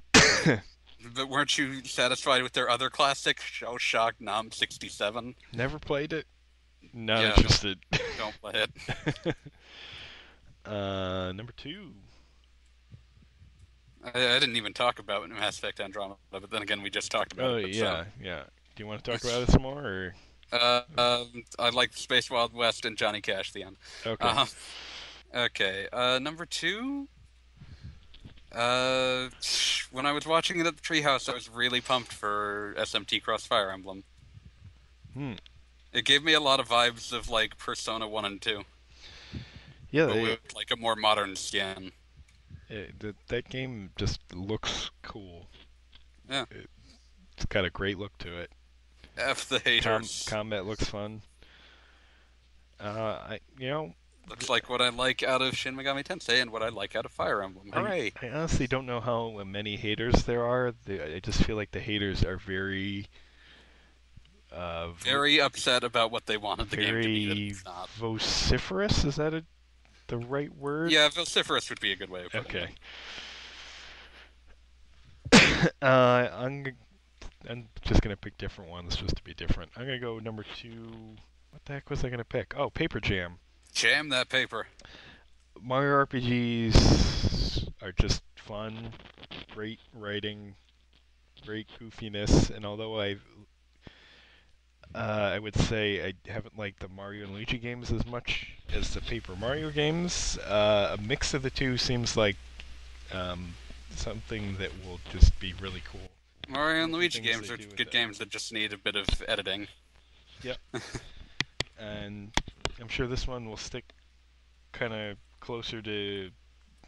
But weren't you satisfied with their other classic, Shock Nam 67? Never played it. Not Yeah, interested. Don't play it. Number 2. I didn't even talk about Mass Effect Andromeda, but then again, we just talked about Oh it. yeah. Do you want to talk about it some more, or? I like Space Wild West and Johnny Cash, the end. Okay. Okay, number 2. When I was watching it at the Treehouse, I was really pumped for SMT Cross Fire Emblem. It gave me a lot of vibes of like Persona 1 and 2, Yeah, but with like a more modern skin. that game just looks cool. Yeah. It's got a great look to it. F the haters. Combat looks fun. Looks like what I like out of Shin Megami Tensei and what I like out of Fire Emblem. Hooray! I honestly don't know how many haters there are. I just feel like the haters are very Very upset about what they wanted the game to be. That very it's not. vociferous. Is that the right word? Yeah, vociferous would be a good way of putting Okay. it. I'm just gonna pick different ones just to be different. I'm gonna go number 2. What the heck was I gonna pick? Oh, Paper Jam. Jam that paper. Mario RPGs are just fun, great writing, great goofiness, and although I would say I haven't liked the Mario and Luigi games as much as the Paper Mario games, a mix of the two seems like something that will just be really cool. Mario and Luigi Things games they are do with good that. games that just need a bit of editing. Yep. And I'm sure this one will stick kind of closer to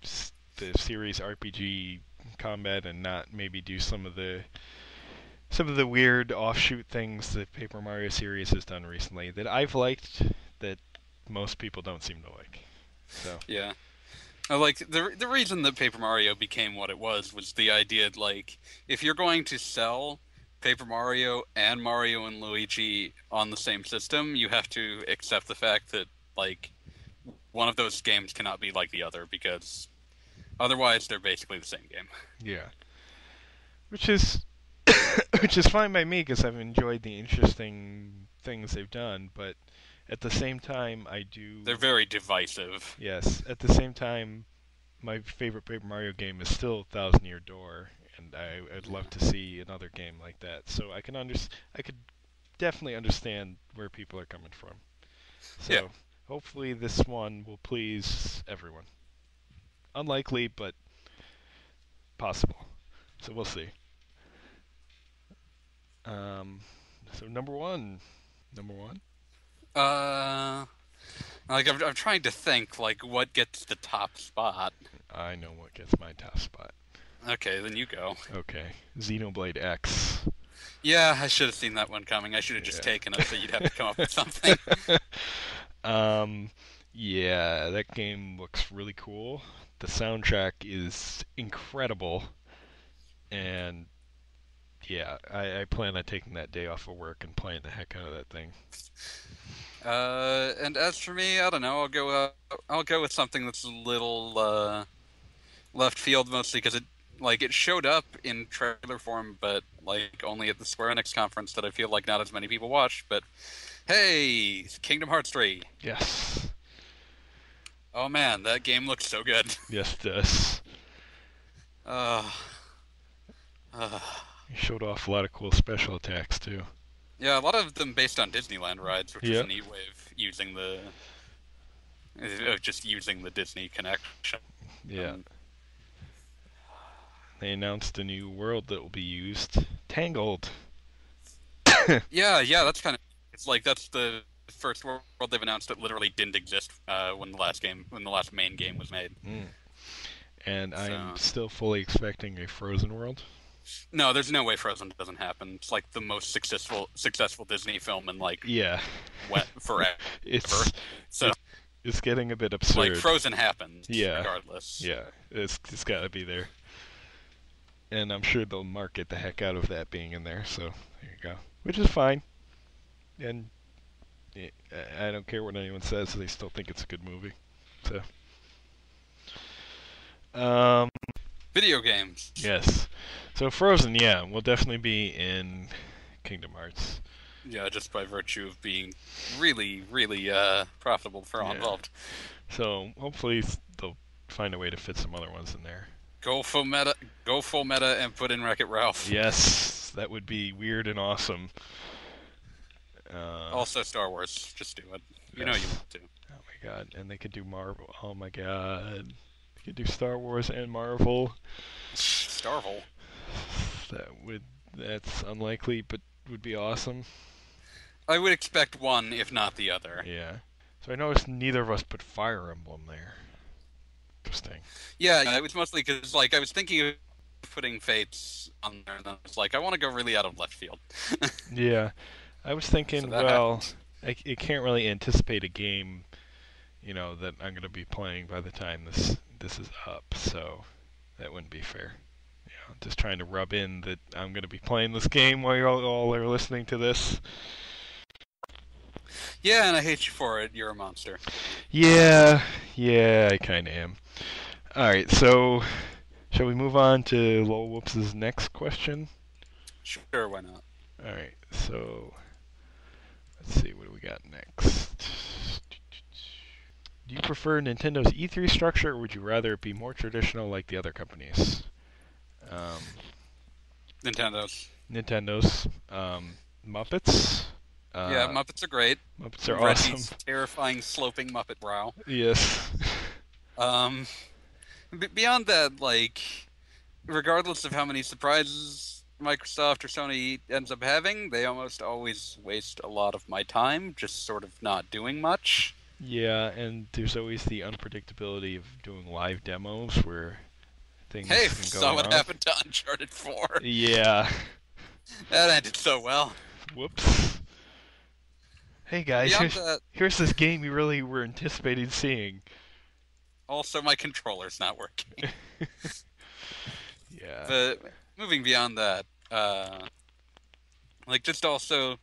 the series RPG combat and not maybe do some of the weird offshoot things that Paper Mario series has done recently that I've liked that most people don't seem to like. So Yeah. Like the reason that Paper Mario became what it was the idea like if you're going to sell Paper Mario and Mario and Luigi on the same system, you have to accept the fact that like one of those games cannot be like the other because otherwise they're basically the same game. yeah, which is fine by me because I've enjoyed the interesting things they've done, but at the same time I do. They're very divisive. Yes, at the same time, my favorite Paper Mario game is still Thousand Year Door, and I'd love to see another game like that. So I could definitely understand where people are coming from. So Yeah. hopefully this one will please everyone. Unlikely, but possible. So we'll see. So number one. Like I'm trying to think like what gets the top spot. I know what gets my top spot. Okay, then you go. Okay, Xenoblade X. Yeah, I should have seen that one coming. I should have just Yeah. taken it so you'd have to come up with something. Yeah, that game looks really cool. The soundtrack is incredible, and yeah, I plan on taking that day off of work and playing the heck out of that thing. And as for me, I don't know. I'll go with something that's a little left field, mostly because it showed up in trailer form, but like only at the Square Enix conference that I feel like not as many people watched. But hey, Kingdom Hearts 3. Yes. Oh man, that game looks so good. Yes, it does. Uh, You showed off a lot of cool special attacks, too. yeah, a lot of them based on Disneyland rides, which is Yeah. a neat way of using the Disney connection. Yeah. They announced a new world that will be used. Tangled. Yeah, that's kind of. It's like that's the first world they've announced that literally didn't exist when the last main game was made. And I'm So- still fully expecting a Frozen world. No, there's no way Frozen doesn't happen. It's like the most successful Disney film in like Yeah. forever. It's So it's getting a bit absurd. like Frozen happened. Yeah. Regardless. Yeah, it's got to be there. And I'm sure they'll market the heck out of that being in there, so there you go. Which is fine. And I don't care what anyone says, they still think it's a good movie. So Video games. yes. So Frozen, yeah, will definitely be in Kingdom Hearts. Yeah, just by virtue of being really, really profitable for all Yeah. involved. So hopefully they'll find a way to fit some other ones in there. Go full meta, and put in Wreck-It Ralph. Yes, that would be weird and awesome. Also, Star Wars. Just do it. You know Yes. you want to. Oh my god, and they could do Marvel. Oh my god. They could do Star Wars and Marvel. Starvel. That's unlikely, but would be awesome. I would expect one, if not the other. Yeah. So I noticed neither of us put Fire Emblem there. Interesting. Yeah, it was mostly because like I was thinking of putting Fates on there, and then I was like, I want to go really out of left field. Yeah. I was thinking, So that well, happened. I can't really anticipate a game, that I'm going to be playing by the time this is up, so that wouldn't be fair. Just trying to rub in that I'm going to be playing this game while you all are listening to this. Yeah, and I hate you for it. You're a monster. Yeah, I kind of am. Alright, so shall we move on to Lol Whoops' next question? Sure, why not? Alright, so let's see, what do we got next? Do you prefer Nintendo's E3 structure, or would you rather it be more traditional like the other companies? Nintendo's. Muppets. Yeah, Muppets are great. Muppets are Reggie's awesome. terrifying sloping Muppet brow. Yes. Beyond that, like, regardless of how many surprises Microsoft or Sony ends up having, they almost always waste a lot of my time just sort of not doing much. Yeah, and there's always the unpredictability of doing live demos where things Hey, can go saw what wrong. happened to Uncharted 4. Yeah. That ended so well. Whoops. Hey guys, Beyond that, here's this game you really were anticipating seeing. also my controller's not working. Yeah. But moving beyond that, like just also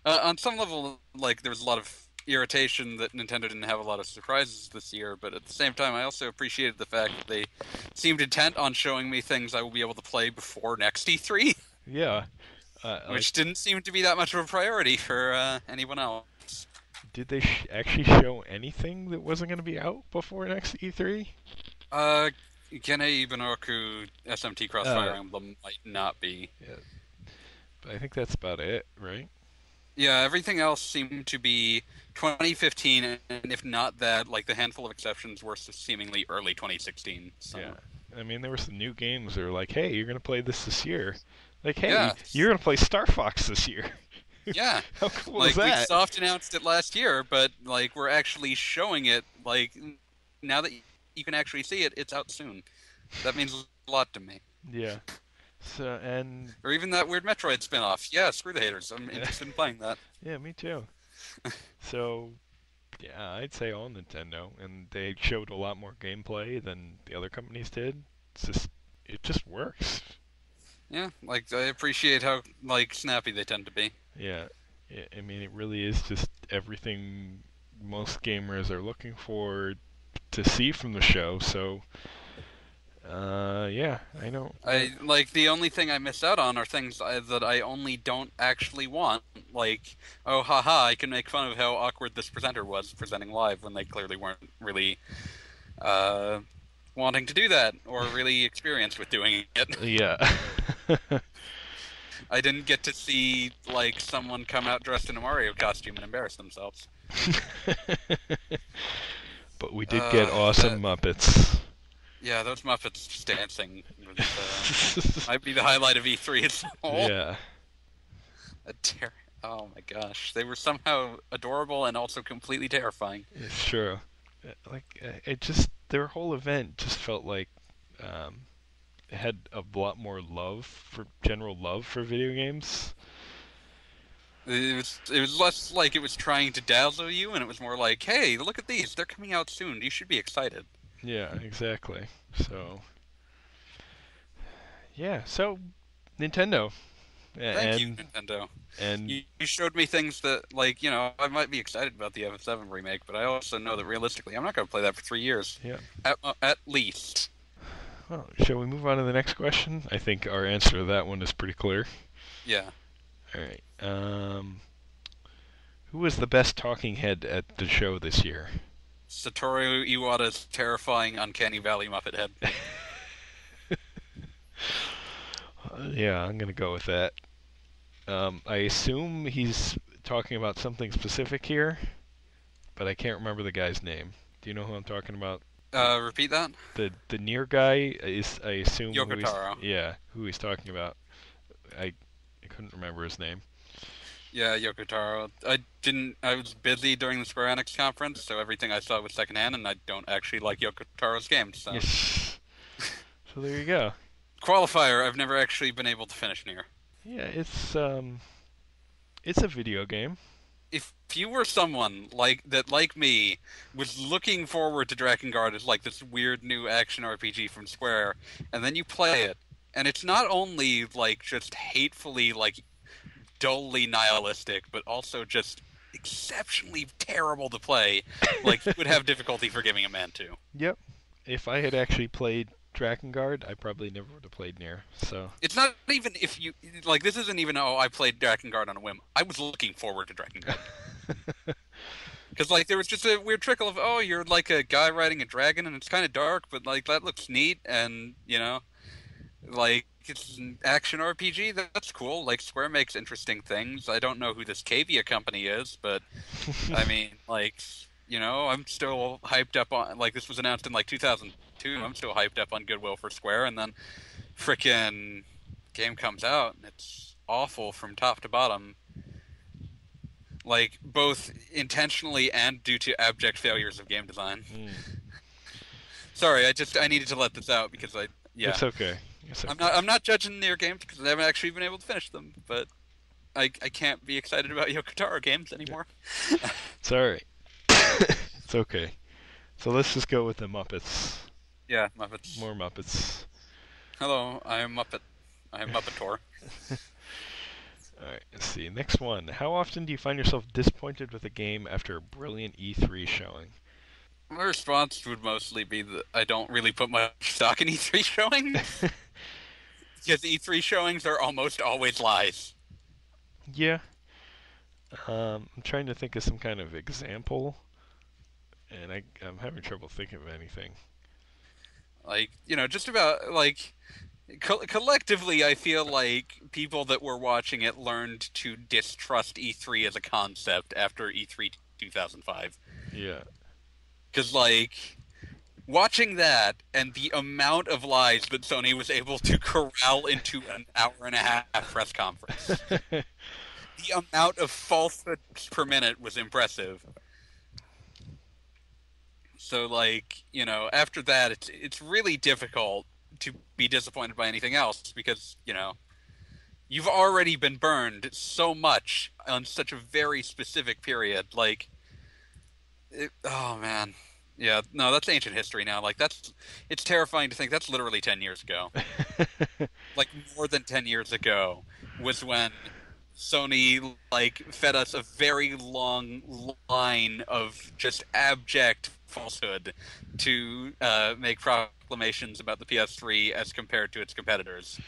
on some level, like there was a lot of irritation that Nintendo didn't have a lot of surprises this year, but at the same time, I also appreciated the fact that they seemed intent on showing me things I will be able to play before next E3, Yeah. which didn't seem to be that much of a priority for anyone else. Did they actually show anything that wasn't going to be out before next E3? Gene Ibunoku SMT Crossfire Emblem might not be. Yeah. But I think that's about it, right? Yeah, everything else seemed to be 2015, and if not that, like the handful of exceptions were seemingly early 2016. So. Yeah. I mean, there were some new games that were like, hey, you're going to play this year. Like, hey, Yeah. you're going to play Star Fox this year. Yeah, How cool like is that? Ubisoft announced it last year, but like we're actually showing it. Like now that you can actually see it, it's out soon. That means a lot to me. Yeah. So, and Or even that weird Metroid spin-off. Yeah, screw the haters. I'm interested in playing that. yeah, me too. So, yeah, I'd say all Nintendo, and they showed a lot more gameplay than the other companies did. It just works. Yeah, like I appreciate how like snappy they tend to be. Yeah, I mean, it really is just everything most gamers are looking for to see from the show. So, yeah, I know. I like the only thing I miss out on are things that I only don't actually want. Like, oh, haha, I can make fun of how awkward this presenter was presenting live when they clearly weren't really wanting to do that or really experienced with doing it. Yeah. I didn't get to see like someone come out dressed in a Mario costume and embarrass themselves. But we did get awesome Muppets. Yeah, those Muppets just dancing might be the highlight of E3 as a whole. Yeah. Oh my gosh, they were somehow adorable and also completely terrifying. It's true. Like, their whole event just felt like it had a lot more general love for video games. It was less like it was trying to dazzle you, and it was more like, hey, look at these, they're coming out soon, you should be excited. Yeah, exactly. So, yeah, so Nintendo. Thank you, Nintendo. And you showed me things that, like, I might be excited about the FF7 remake, but I also know that realistically, I'm not going to play that for 3 years. Yeah. At least. Well, shall we move on to the next question? I think our answer to that one is pretty clear. Yeah. All right. Who was the best talking head at the show this year? Satoru Iwata's terrifying Uncanny Valley Muppet head. Yeah, I'm gonna go with that. I assume he's talking about something specific here, but I can't remember the guy's name. Do you know who I'm talking about? Repeat that? The near guy is, I assume, Yoko Taro. who he's talking about. I couldn't remember his name. Yeah, Yoko Taro. I was busy during the Square Enix conference, so everything I saw was secondhand, and I don't actually like Yoko Taro's games, so... Yes. So there you go. Qualifier, I've never actually been able to finish Nier. Yeah, it's a video game. If you were someone like me, was looking forward to Drakengard as like this weird new action RPG from Square, and then you play it, and it's not only like just hatefully like dully nihilistic, but also just exceptionally terrible to play, like you would have difficulty forgiving a man to. Yep. If I had actually played Drakengard, I probably never would have played Nier. So it's not even if you like. This isn't even I played Drakengard on a whim. I was looking forward to Drakengard because like there was just a weird trickle of you're like a guy riding a dragon and it's kind of dark, but like that looks neat and like it's an action RPG. That's cool. Like Square makes interesting things. I don't know who this Cavia company is, but I mean like I'm still hyped up on like this was announced in like 2002. I'm still hyped up on goodwill for Square, and then frickin' game comes out and it's awful from top to bottom. Like both intentionally and due to abject failures of game design. Sorry, I needed to let this out because It's okay. I'm not judging their games because I haven't actually been able to finish them, but I can't be excited about Yoko Taro games anymore. It's alright. It's okay. So let's just go with the Muppets. Yeah, Muppets. More Muppets. Hello, I am Muppet. I am Muppetor. Alright, let's see. Next one. How often do you find yourself disappointed with a game after a brilliant E3 showing? My response would mostly be that I don't really put much stock in E3 showings. Because E3 showings are almost always lies. Yeah. I'm trying to think of some kind of example, and I'm having trouble thinking of anything. Like, just about, like, collectively, I feel like people that were watching it learned to distrust E3 as a concept after E3 2005. Yeah. Because, like, watching that and the amount of lies that Sony was able to corral into an hour and a half press conference, the amount of falsehoods per minute was impressive. So, like, after that, it's really difficult to be disappointed by anything else because, you've already been burned so much on such a very specific period. Like, oh, man. Yeah, no, that's ancient history now. Like, it's terrifying to think that's literally 10 years ago. like more than 10 years ago, was when Sony fed us a very long line of just abject falsehood to make proclamations about the PS3 as compared to its competitors.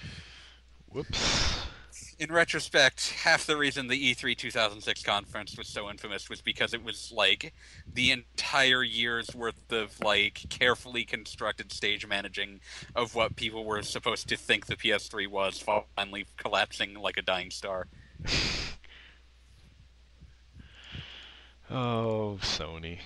Whoops. In retrospect, half the reason the E3 2006 conference was so infamous was because it was the entire year's worth of carefully constructed stage managing of what people were supposed to think the PS3 was, finally collapsing like a dying star. Oh, Sony.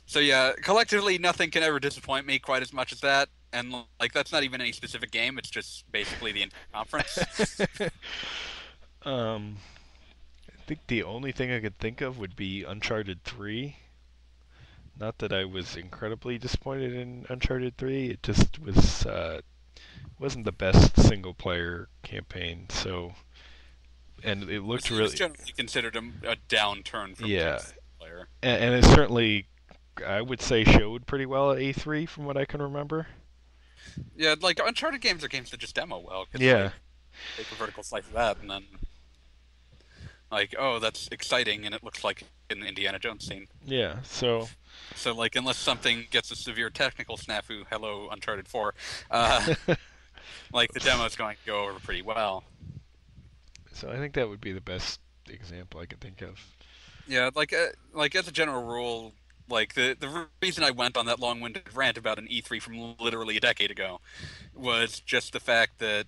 So yeah, collectively nothing can ever disappoint me quite as much as that. And that's not even any specific game, it's just basically the entire conference. I think the only thing I could think of would be Uncharted 3. Not that I was incredibly disappointed in Uncharted 3, it just was wasn't the best single player campaign, so and it looked really It's generally considered a downturn from yeah, player. And it certainly I would say showed pretty well at E3 from what I can remember. Yeah, Uncharted games are games that just demo well. Yeah. Take a vertical slice of that, and then oh, that's exciting, and it looks like an Indiana Jones scene. Yeah, so unless something gets a severe technical snafu, hello Uncharted 4, the demo's going to go over pretty well. So I think that would be the best example I can think of. Yeah, as a general rule, the reason I went on that long-winded rant about an E3 from literally a decade ago was just the fact that,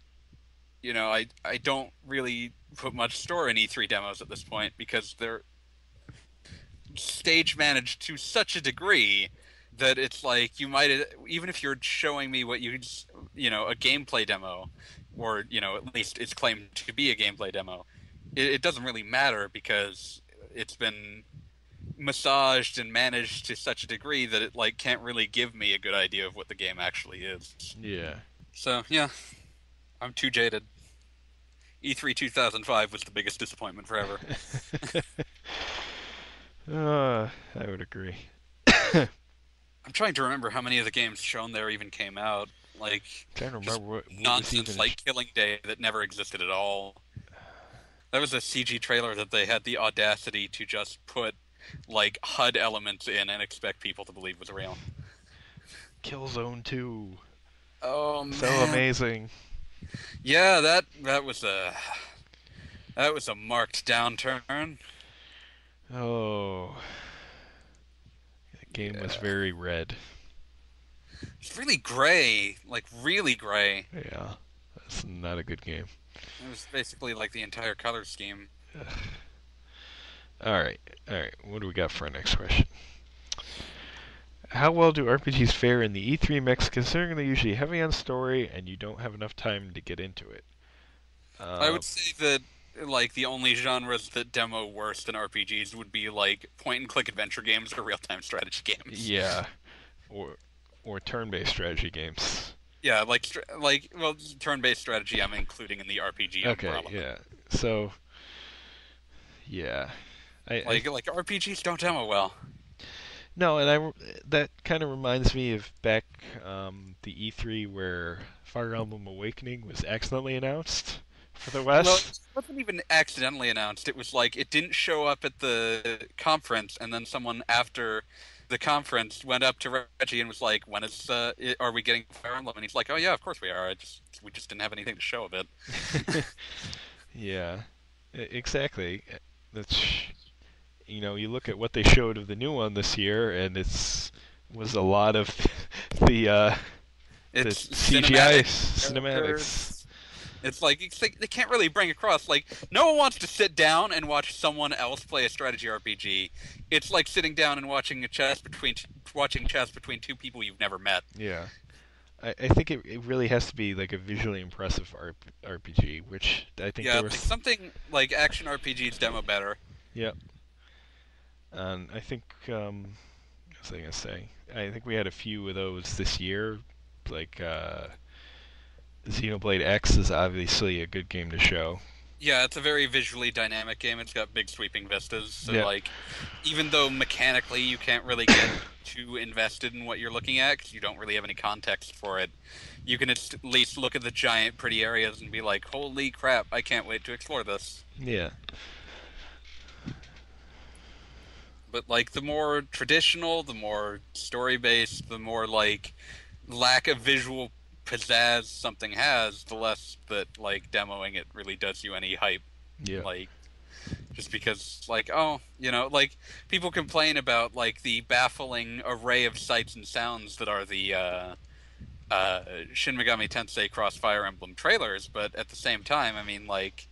I don't really put much store in E3 demos at this point because they're stage managed to such a degree that it's you might, even if you're showing me what a gameplay demo, or, at least it's claimed to be a gameplay demo, it doesn't really matter because it's been massaged and managed to such a degree that it can't really give me a good idea of what the game actually is. Yeah. So, yeah. I'm too jaded. E3 2005 was the biggest disappointment forever. I would agree. I'm trying to remember how many of the games shown there even came out. Trying to remember what nonsense was even... Killing Day that never existed at all. That was a CG trailer that they had the audacity to just put HUD elements in and expect people to believe was real. Killzone 2. Oh man. So amazing. Yeah, that was a marked downturn. Oh. The game was very red. It's really gray, really gray. Yeah. That's not a good game. It was basically the entire color scheme. Alright. What do we got for our next question? How well do RPGs fare in the E3 mix, considering they're usually heavy on story and you don't have enough time to get into it? I would say that the only genres that demo worse than RPGs would be point-and-click adventure games or real-time strategy games. Yeah, or turn-based strategy games. Yeah, turn-based strategy I'm including in the RPG umbrella. Okay, yeah. So, yeah. RPGs don't demo well. No, and that kind of reminds me of back the E3 where Fire Emblem Awakening was accidentally announced for the West. Well, it wasn't even accidentally announced. It was it didn't show up at the conference, and then someone after the conference went up to Reggie and was like, "When is are we getting Fire Emblem?" And he's like, "Oh yeah, of course we are. We just didn't have anything to show of it." Yeah, exactly. That's you look at what they showed of the new one this year, and was a lot of the CGI cinematics. It's they can't really bring across no one wants to sit down and watch someone else play a strategy RPG. It's like sitting down and watching chess between two people you've never met. Yeah, I think it really has to be a visually impressive RPG, which I think there was something action RPGs demo better. Yep. And I think what was I gonna say? I think we had a few of those this year, Xenoblade X is obviously a good game to show. Yeah, it's a very visually dynamic game. It's got big sweeping vistas. So, Yeah. like, even though mechanically you can't really get too invested in what you're looking at because you don't really have any context for it, you can at least look at the giant, pretty areas and be like, holy crap, I can't wait to explore this. Yeah. But, like, the more traditional, the more story-based, the more, like, lack of visual pizzazz something has, the less that, like, demoing it really does you any hype. Yeah. Like, just because, like, oh, you know, like, people complain about, like, the baffling array of sights and sounds that are the Shin Megami Tensei Cross Fire Emblem trailers, but at the same time, I mean, like,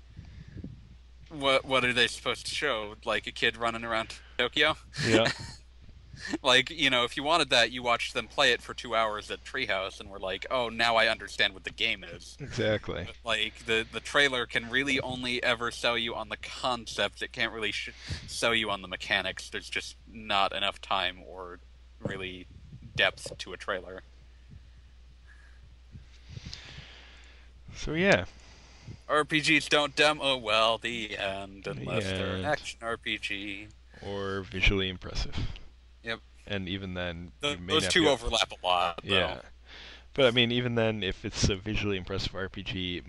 what are they supposed to show? Like, a kid running around Tokyo? Yeah. Like, you know, if you wanted that, you watched them play it for 2 hours at Treehouse and were like, oh, now I understand what the game is. Exactly. But, like, the trailer can really only ever sell you on the concept. It can't really sell you on the mechanics. There's just not enough time or really depth to a trailer. So yeah. RPGs don't demo well, the end, unless they're an end. action RPG. Or visually impressive. Yep. And even then, you may Those not two be- overlap a lot, though. Yeah. But I mean, even then, if it's a visually impressive RPG,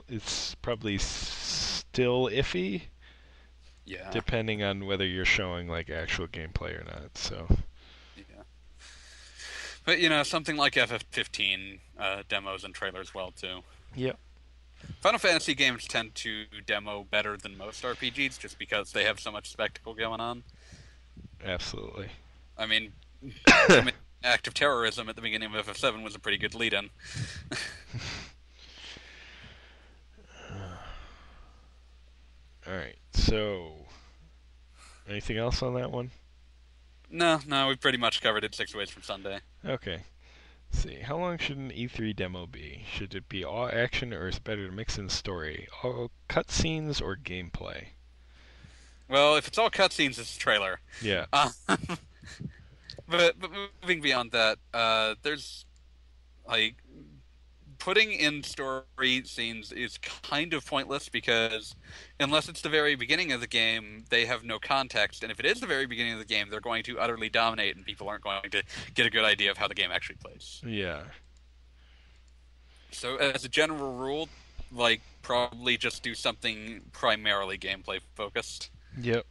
it's probably still iffy, Yeah. depending on whether you're showing like actual gameplay or not. So Yeah. But, you know, something like FF15 demos and trailers well, too. Yep. Final Fantasy games tend to demo better than most RPGs just because they have so much spectacle going on. Absolutely. I mean, act of terrorism at the beginning of FF7 was a pretty good lead-in. All right. So, anything else on that one? No, we pretty much covered it 6 ways from Sunday. Okay. Let's see. How long should an E3 demo be? Should it be all action, or is it better to mix in story? All cutscenes or gameplay? Well, if it's all cutscenes, it's a trailer. Yeah. But moving beyond that, there's, like, putting in story scenes is kind of pointless because unless it's the very beginning of the game, they have no context. And if it is the very beginning of the game, they're going to utterly dominate and people aren't going to get a good idea of how the game actually plays. Yeah. So as a general rule, like, probably just do something primarily gameplay focused. Yep.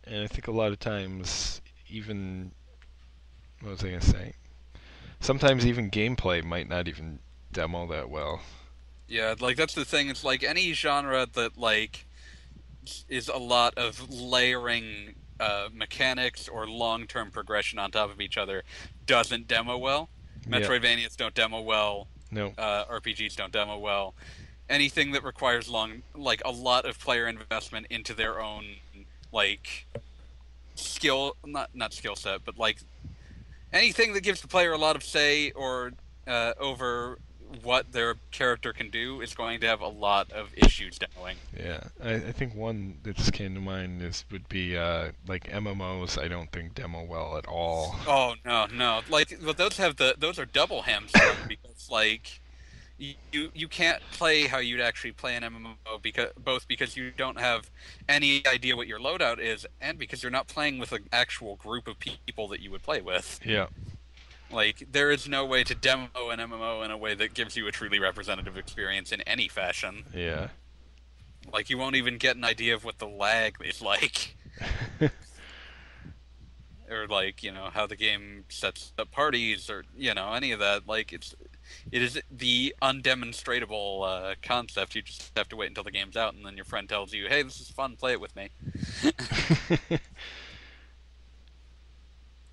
And I think a lot of times, even... What was I going to say? Sometimes even gameplay might not even demo that well. Yeah, like, that's the thing. It's like any genre that, like, is a lot of layering mechanics or long-term progression on top of each other doesn't demo well. Yeah. Metroidvanias don't demo well. No. RPGs don't demo well. Anything that requires a lot of player investment into their own, like, skill, not skill set, but, like, anything that gives the player a lot of say or over what their character can do is going to have a lot of issues demoing. Yeah. I think one that just came to mind would be like MMOs. I don't think demo well at all. Oh no! Like, well, those are double hamstrung because, like, you can't play how you'd actually play an MMO because you don't have any idea what your loadout is, and because you're not playing with an actual group of people that you would play with. Yeah. Like, there is no way to demo an MMO in a way that gives you a truly representative experience in any fashion. Yeah. Like, you won't even get an idea of what the lag is like. Or, like, you know, how the game sets up parties, or, you know, any of that. Like, it is the undemonstratable concept. You just have to wait until the game's out, and then your friend tells you, hey, this is fun, play it with me.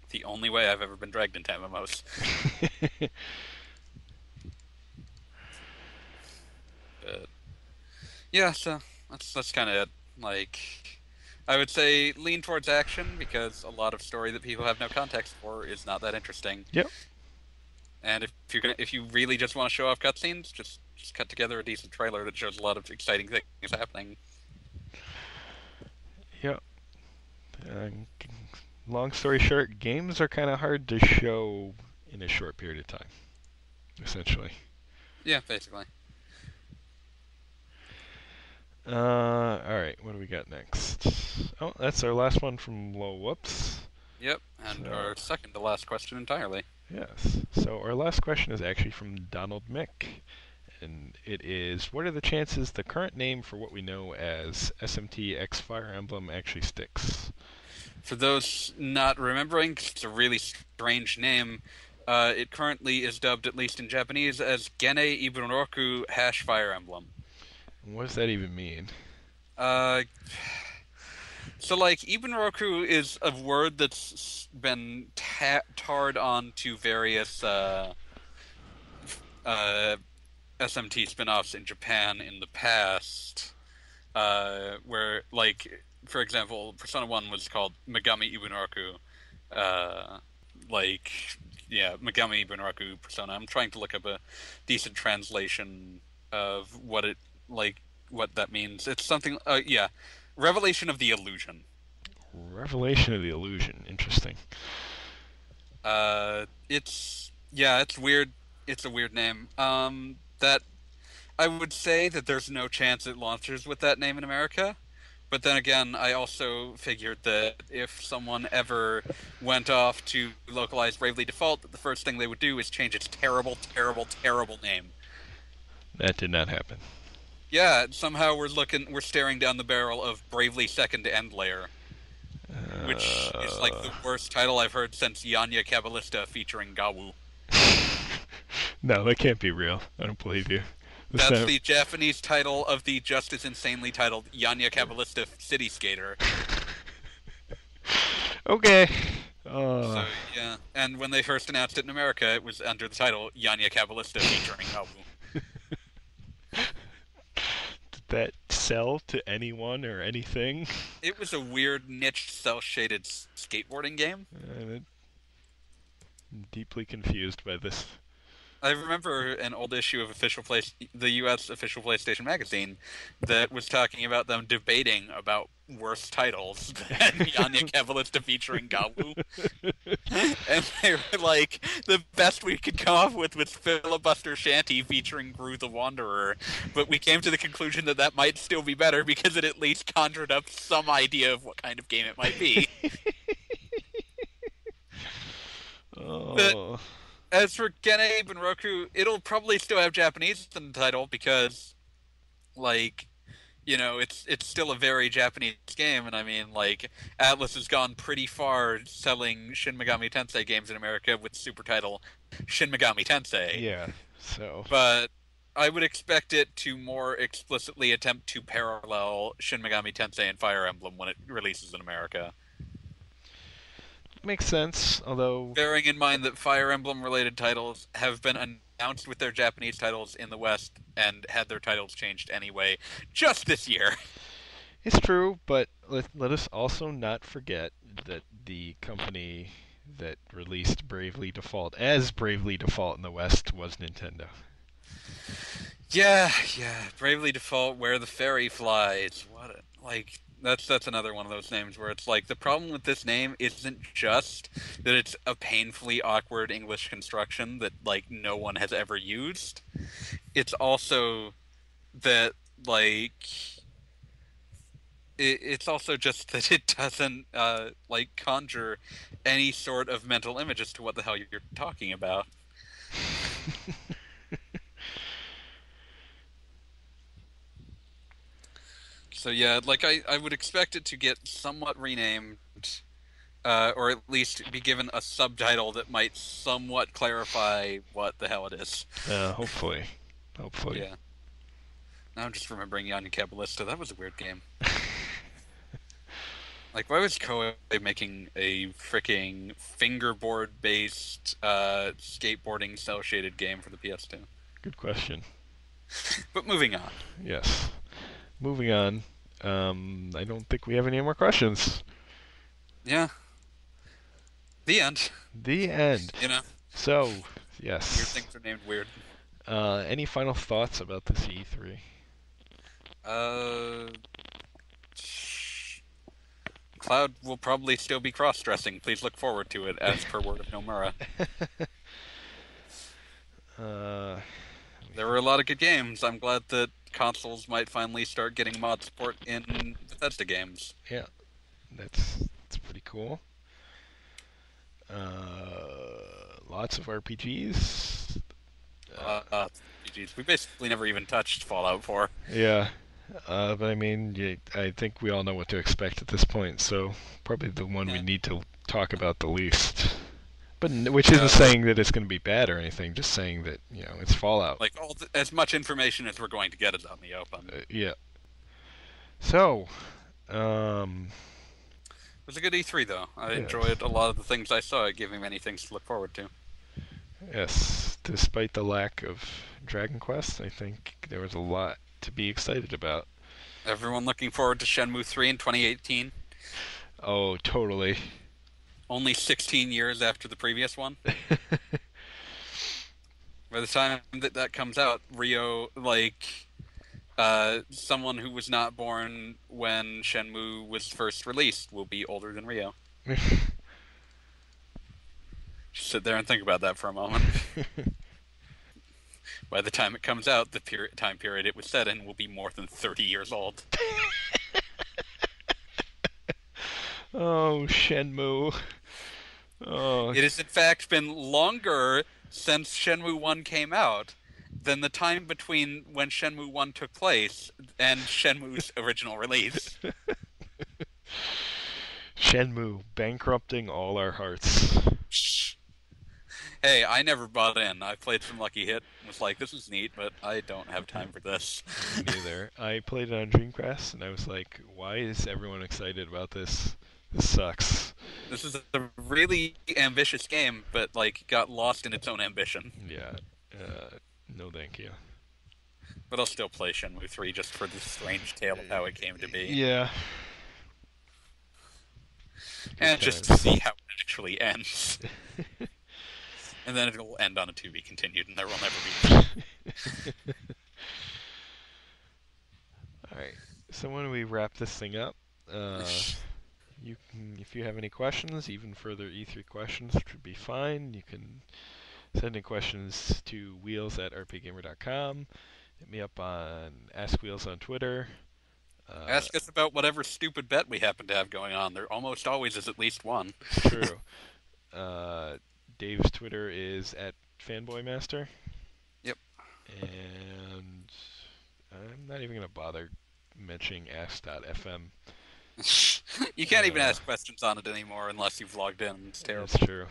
The only way I've ever been dragged into MMOs. But, yeah, so that's kind of it. Like, I would say lean towards action because a lot of story that people have no context for is not that interesting. Yep. And if you really just want to show off cutscenes, just cut together a decent trailer that shows a lot of exciting things happening. Yep. Long story short, games are kind of hard to show in a short period of time, essentially. Yeah, basically. Alright, what do we got next? Oh, that's our last one from Low Whoops. Yep, and So- our second to last question entirely. Yes. So our last question is actually from Donald Mick. And it is, what are the chances the current name for what we know as SMT X Fire Emblem actually sticks? For those not remembering, 'cause it's a really strange name, it currently is dubbed, at least in Japanese, as Gene Ibunroku # Fire Emblem. What does that even mean? So, like, Ibunroku is a word that's been tarred onto various SMT spin-offs in Japan in the past, where, like, for example, Persona 1 was called Megami Ibunroku. Megami Ibunroku Persona. I'm trying to look up a decent translation of what that means. It's something, Revelation of the Illusion. Revelation of the Illusion. Interesting. It's weird. It's a weird name. That I would say that there's no chance it launches with that name in America. But then again, I also figured that if someone ever went off to localize Bravely Default, that the first thing they would do is change its terrible, terrible, terrible name. That did not happen. Yeah, somehow we're staring down the barrel of Bravely Second End Layer, which is like the worst title I've heard since Yanya Kabbalista featuring Gawu. No, that can't be real. I don't believe you. That's the Japanese title of the just as insanely titled Yanya Kabbalista City Skater. Okay. So, yeah. And when they first announced it in America, it was under the title Yanya Kabbalista featuring Gawu. Did that sell to anyone or anything? It was a weird, niche, cel-shaded skateboarding game. I'm deeply confused by this. I remember an old issue of the U.S. official PlayStation magazine that was talking about them debating about worse titles than Yanya Kabbalista featuring Gawu. And they were like, the best we could come up with was Filibuster Shanty featuring Gru the Wanderer. But we came to the conclusion that might still be better because it at least conjured up some idea of what kind of game it might be. Oh. As for Gene Bunroku, it'll probably still have Japanese in the title because, like, you know, it's still a very Japanese game, and I mean, like, Atlas has gone pretty far selling Shin Megami Tensei games in America with super title Shin Megami Tensei. Yeah, so... But I would expect it to more explicitly attempt to parallel Shin Megami Tensei and Fire Emblem when it releases in America. Makes sense, although... Bearing in mind that Fire Emblem-related titles have been announced with their Japanese titles in the West and had their titles changed anyway just this year. It's true, but let us also not forget that the company that released Bravely Default as Bravely Default in the West was Nintendo. Yeah, Bravely Default, Where the Fairy Flies. That's another one of those names where it's like, the problem with this name isn't just that it's a painfully awkward English construction that, like, no one has ever used. It's also that, like, it's also just that it doesn't, conjure any sort of mental image as to what the hell you're talking about. So yeah, like, I would expect it to get somewhat renamed, or at least be given a subtitle that might somewhat clarify what the hell it is. Hopefully. Yeah. Now I'm just remembering Yanya Kabbalista. That was a weird game. Like, why was Koei making a freaking fingerboard-based skateboarding cel-shaded game for the PS2? Good question. But moving on. Yes. Moving on. I don't think we have any more questions. Yeah. The end. The end. You know? So, yes. Weird things are named weird. Any final thoughts about this E3? Cloud will probably still be cross-dressing. Please look forward to it, as per word of Nomura. There were a lot of good games. I'm glad that consoles might finally start getting mod support in Bethesda games. Yeah, that's pretty cool. Lots of RPGs. RPGs. We basically never even touched Fallout 4. Yeah, but I mean, I think we all know what to expect at this point, so probably the one we need to talk about the least. But which isn't saying that it's going to be bad or anything, just saying that, it's Fallout. Like, as much information as we're going to get is on the open. Yeah. So, It was a good E3, though. I enjoyed a lot of the things I saw. It gave me many things to look forward to. Yes, despite the lack of Dragon Quest, I think there was a lot to be excited about. Everyone looking forward to Shenmue 3 in 2018? Oh, totally. Only 16 years after the previous one? By the time that comes out, Ryo, someone who was not born when Shenmue was first released will be older than Ryo. Just sit there and think about that for a moment. By the time it comes out, the time period it was set in will be more than 30 years old. Oh, Shenmue. Oh. It has in fact been longer since Shenmue 1 came out than the time between when Shenmue 1 took place and Shenmue's original release. Shenmue, bankrupting all our hearts. Hey, I never bought in. I played some Lucky Hit and was like, this is neat, but I don't have time for this. Me neither. I played it on Dreamcast, and I was like, why is everyone excited about this? This sucks. This is a really ambitious game, but, got lost in its own ambition. Yeah. No thank you. But I'll still play Shenmue 3 just for the strange tale of how it came to be. Yeah. And just to see how it actually ends. And then it'll end on a to be continued, and there will never be. Alright, so when we wrap this thing up, you can, if you have any questions, even further E3 questions, which would be fine, you can send in questions to wheels@rpgamer.com. Hit me up on Ask Wheels on Twitter. Ask us about whatever stupid bet we happen to have going on. There almost always is at least one. True. Dave's Twitter is @fanboymaster. Yep. And I'm not even going to bother mentioning ask.fm. You can't even ask questions on it anymore unless you've logged in. It's terrible. That's true.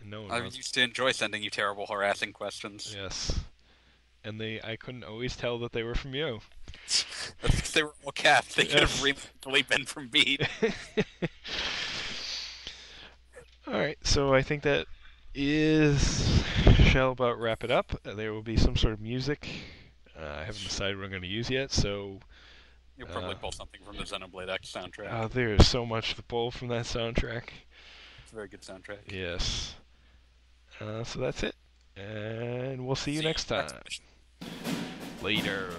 And no one I knows. used to enjoy sending you terrible, harassing questions. Yes. And I couldn't always tell that they were from you. That's because they were all capped. They could have really been from Beat. Alright, so I think that shall about wrap it up. There will be some sort of music. I haven't decided what I'm going to use yet, so... You'll probably pull something from the Xenoblade X soundtrack. Oh, there's so much to pull from that soundtrack. It's a very good soundtrack. Yes. So that's it. And we'll see you next time. Later.